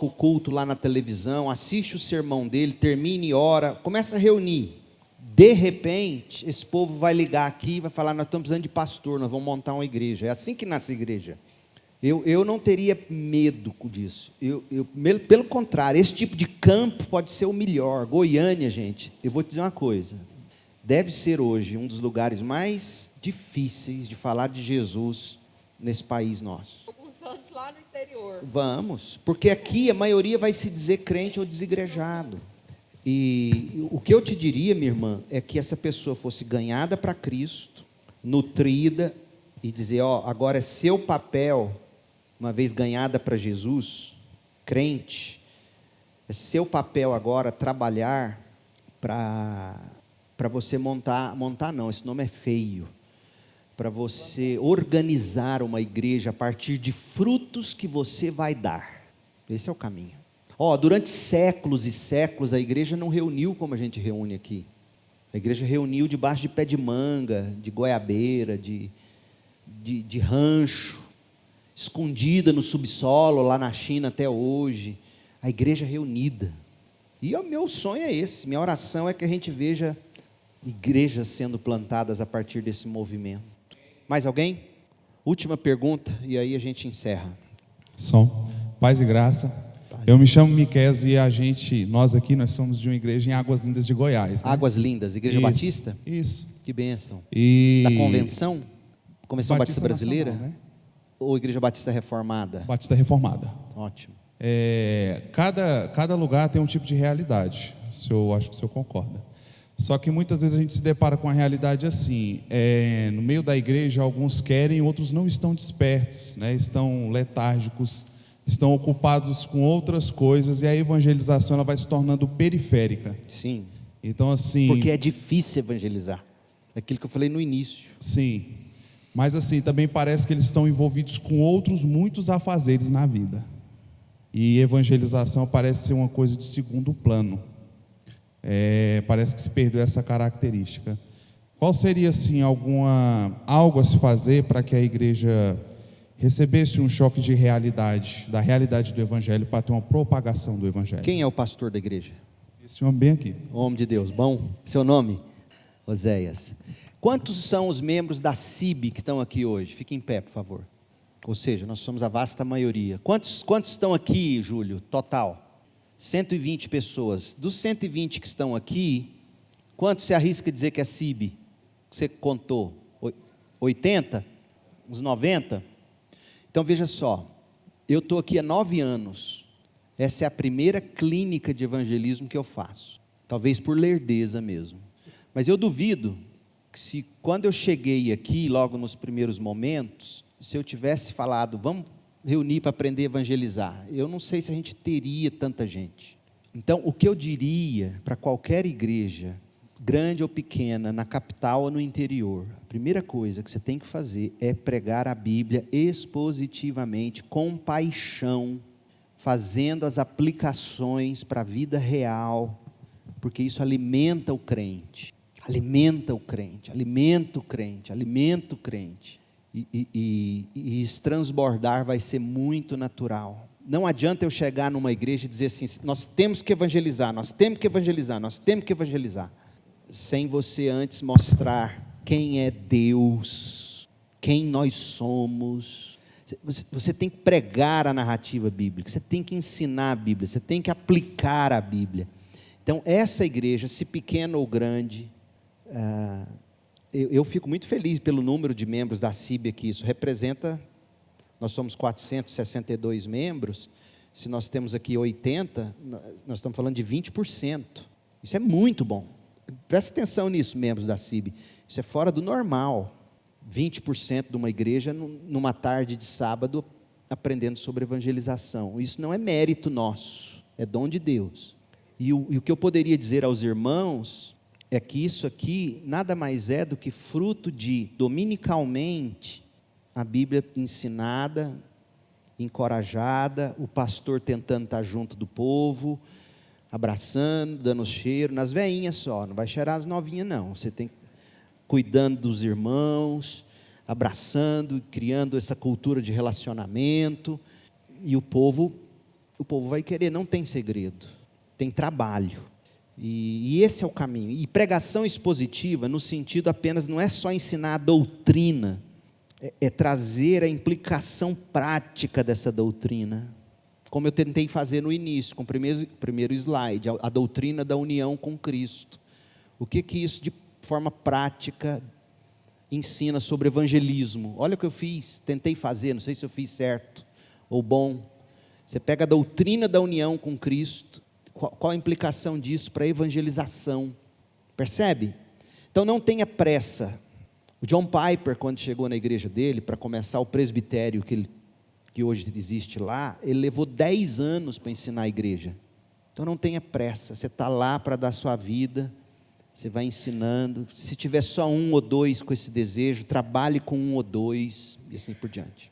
o culto lá na televisão, assiste o sermão dele, termine e ora, começa a reunir. De repente, esse povo vai ligar aqui e vai falar: nós estamos precisando de pastor, nós vamos montar uma igreja. É assim que nasce a igreja. Eu não teria medo disso. Pelo contrário, esse tipo de campo pode ser o melhor. Goiânia, gente, eu vou te dizer uma coisa, deve ser hoje um dos lugares mais difíceis de falar de Jesus nesse país nosso. Alguns anos lá no interior. Vamos, porque aqui a maioria vai se dizer crente ou desigrejado. E o que eu te diria, minha irmã, é que essa pessoa fosse ganhada para Cristo, nutrida, e dizer: agora é seu papel, uma vez ganhada para Jesus, crente, é seu papel agora trabalhar para você montar não, esse nome é feio, para você organizar uma igreja a partir de frutos que você vai dar. Esse é o caminho. Durante séculos e séculos a igreja não reuniu como a gente reúne aqui. A igreja reuniu debaixo de pé de manga, de goiabeira, de rancho, escondida no subsolo, lá na China até hoje. A igreja reunida. E o meu sonho é esse, minha oração é que a gente veja igrejas sendo plantadas a partir desse movimento. Mais alguém? Última pergunta, e aí a gente encerra. Som. Paz e graça. Eu me chamo Miqueias e nós somos de uma igreja em Águas Lindas de Goiás. Né? Águas Lindas, Igreja Isso, Batista? Isso. Que bênção. E... Da Convenção? Convenção Batista Brasileira? Nacional, né? Ou Igreja Batista Reformada? Batista Reformada. Ótimo. Cada lugar tem um tipo de realidade. Acho que o senhor concorda. Só que muitas vezes a gente se depara com a realidade assim, no meio da igreja alguns querem, outros não estão despertos, né? Estão letárgicos, estão ocupados com outras coisas, e a evangelização ela vai se tornando periférica. Sim. Então assim... Porque é difícil evangelizar. É aquilo que eu falei no início. Sim. Mas assim, também parece que eles estão envolvidos com outros muitos afazeres na vida. E evangelização parece ser uma coisa de segundo plano. Parece que se perdeu essa característica. Qual seria assim algo a se fazer para que a igreja recebesse um choque de realidade, da realidade do evangelho, para ter uma propagação do evangelho? Quem é o pastor da igreja? Esse homem bem aqui. Homem de Deus, bom? Seu nome? Oséias. Quantos são os membros da CIB que estão aqui hoje? Fique em pé, por favor. Ou seja, nós somos a vasta maioria. Quantos estão aqui, Júlio? Total? 120 pessoas. Dos 120 que estão aqui, quantos se arrisca dizer que é CIB? Você contou? 80? Uns 90? Então veja só, eu estou aqui há 9 anos. Essa é a primeira clínica de evangelismo que eu faço. Talvez por lerdeza mesmo. Mas eu duvido que quando eu cheguei aqui, logo nos primeiros momentos, se eu tivesse falado, vamos reunir para aprender a evangelizar, eu não sei se a gente teria tanta gente. Então, o que eu diria para qualquer igreja, grande ou pequena, na capital ou no interior, a primeira coisa que você tem que fazer é pregar a Bíblia expositivamente, com paixão, fazendo as aplicações para a vida real, porque isso alimenta o crente, alimenta o crente, alimenta o crente, alimenta o crente. E esse transbordar vai ser muito natural. Não adianta eu chegar numa igreja e dizer assim, nós temos que evangelizar, nós temos que evangelizar, nós temos que evangelizar, sem você antes mostrar quem é Deus, quem nós somos. Você tem que pregar a narrativa bíblica, você tem que ensinar a Bíblia, você tem que aplicar a Bíblia. Então essa igreja, se pequena ou grande, eu fico muito feliz pelo número de membros da CIB aqui. Isso representa, nós somos 462 membros, se nós temos aqui 80, nós estamos falando de 20%. Isso é muito bom. Presta atenção nisso, membros da CIB. Isso é fora do normal. 20% de uma igreja numa tarde de sábado aprendendo sobre evangelização. Isso não é mérito nosso, é dom de Deus. E o que eu poderia dizer aos irmãos é que isso aqui nada mais é do que fruto de, dominicalmente, a Bíblia ensinada, encorajada, o pastor tentando estar junto do povo, abraçando, dando cheiro, nas veinhas só, não vai cheirar as novinhas não, você tem cuidando dos irmãos, abraçando, criando essa cultura de relacionamento, e o povo vai querer, não tem segredo, tem trabalho. E esse é o caminho. E pregação expositiva, no sentido apenas, não é só ensinar a doutrina, é trazer a implicação prática dessa doutrina, como eu tentei fazer no início, com o primeiro slide, a doutrina da união com Cristo. O que isso de forma prática ensina sobre evangelismo? Olha o que eu fiz, tentei fazer, não sei se eu fiz certo ou bom. Você pega a doutrina da união com Cristo, qual a implicação disso para a evangelização? Percebe? Então não tenha pressa. O John Piper, quando chegou na igreja dele, para começar o presbitério que hoje existe lá, ele levou 10 anos para ensinar a igreja. Então não tenha pressa, você está lá para dar sua vida, você vai ensinando. Se tiver só 1 ou 2 com esse desejo, trabalhe com 1 ou 2 e assim por diante.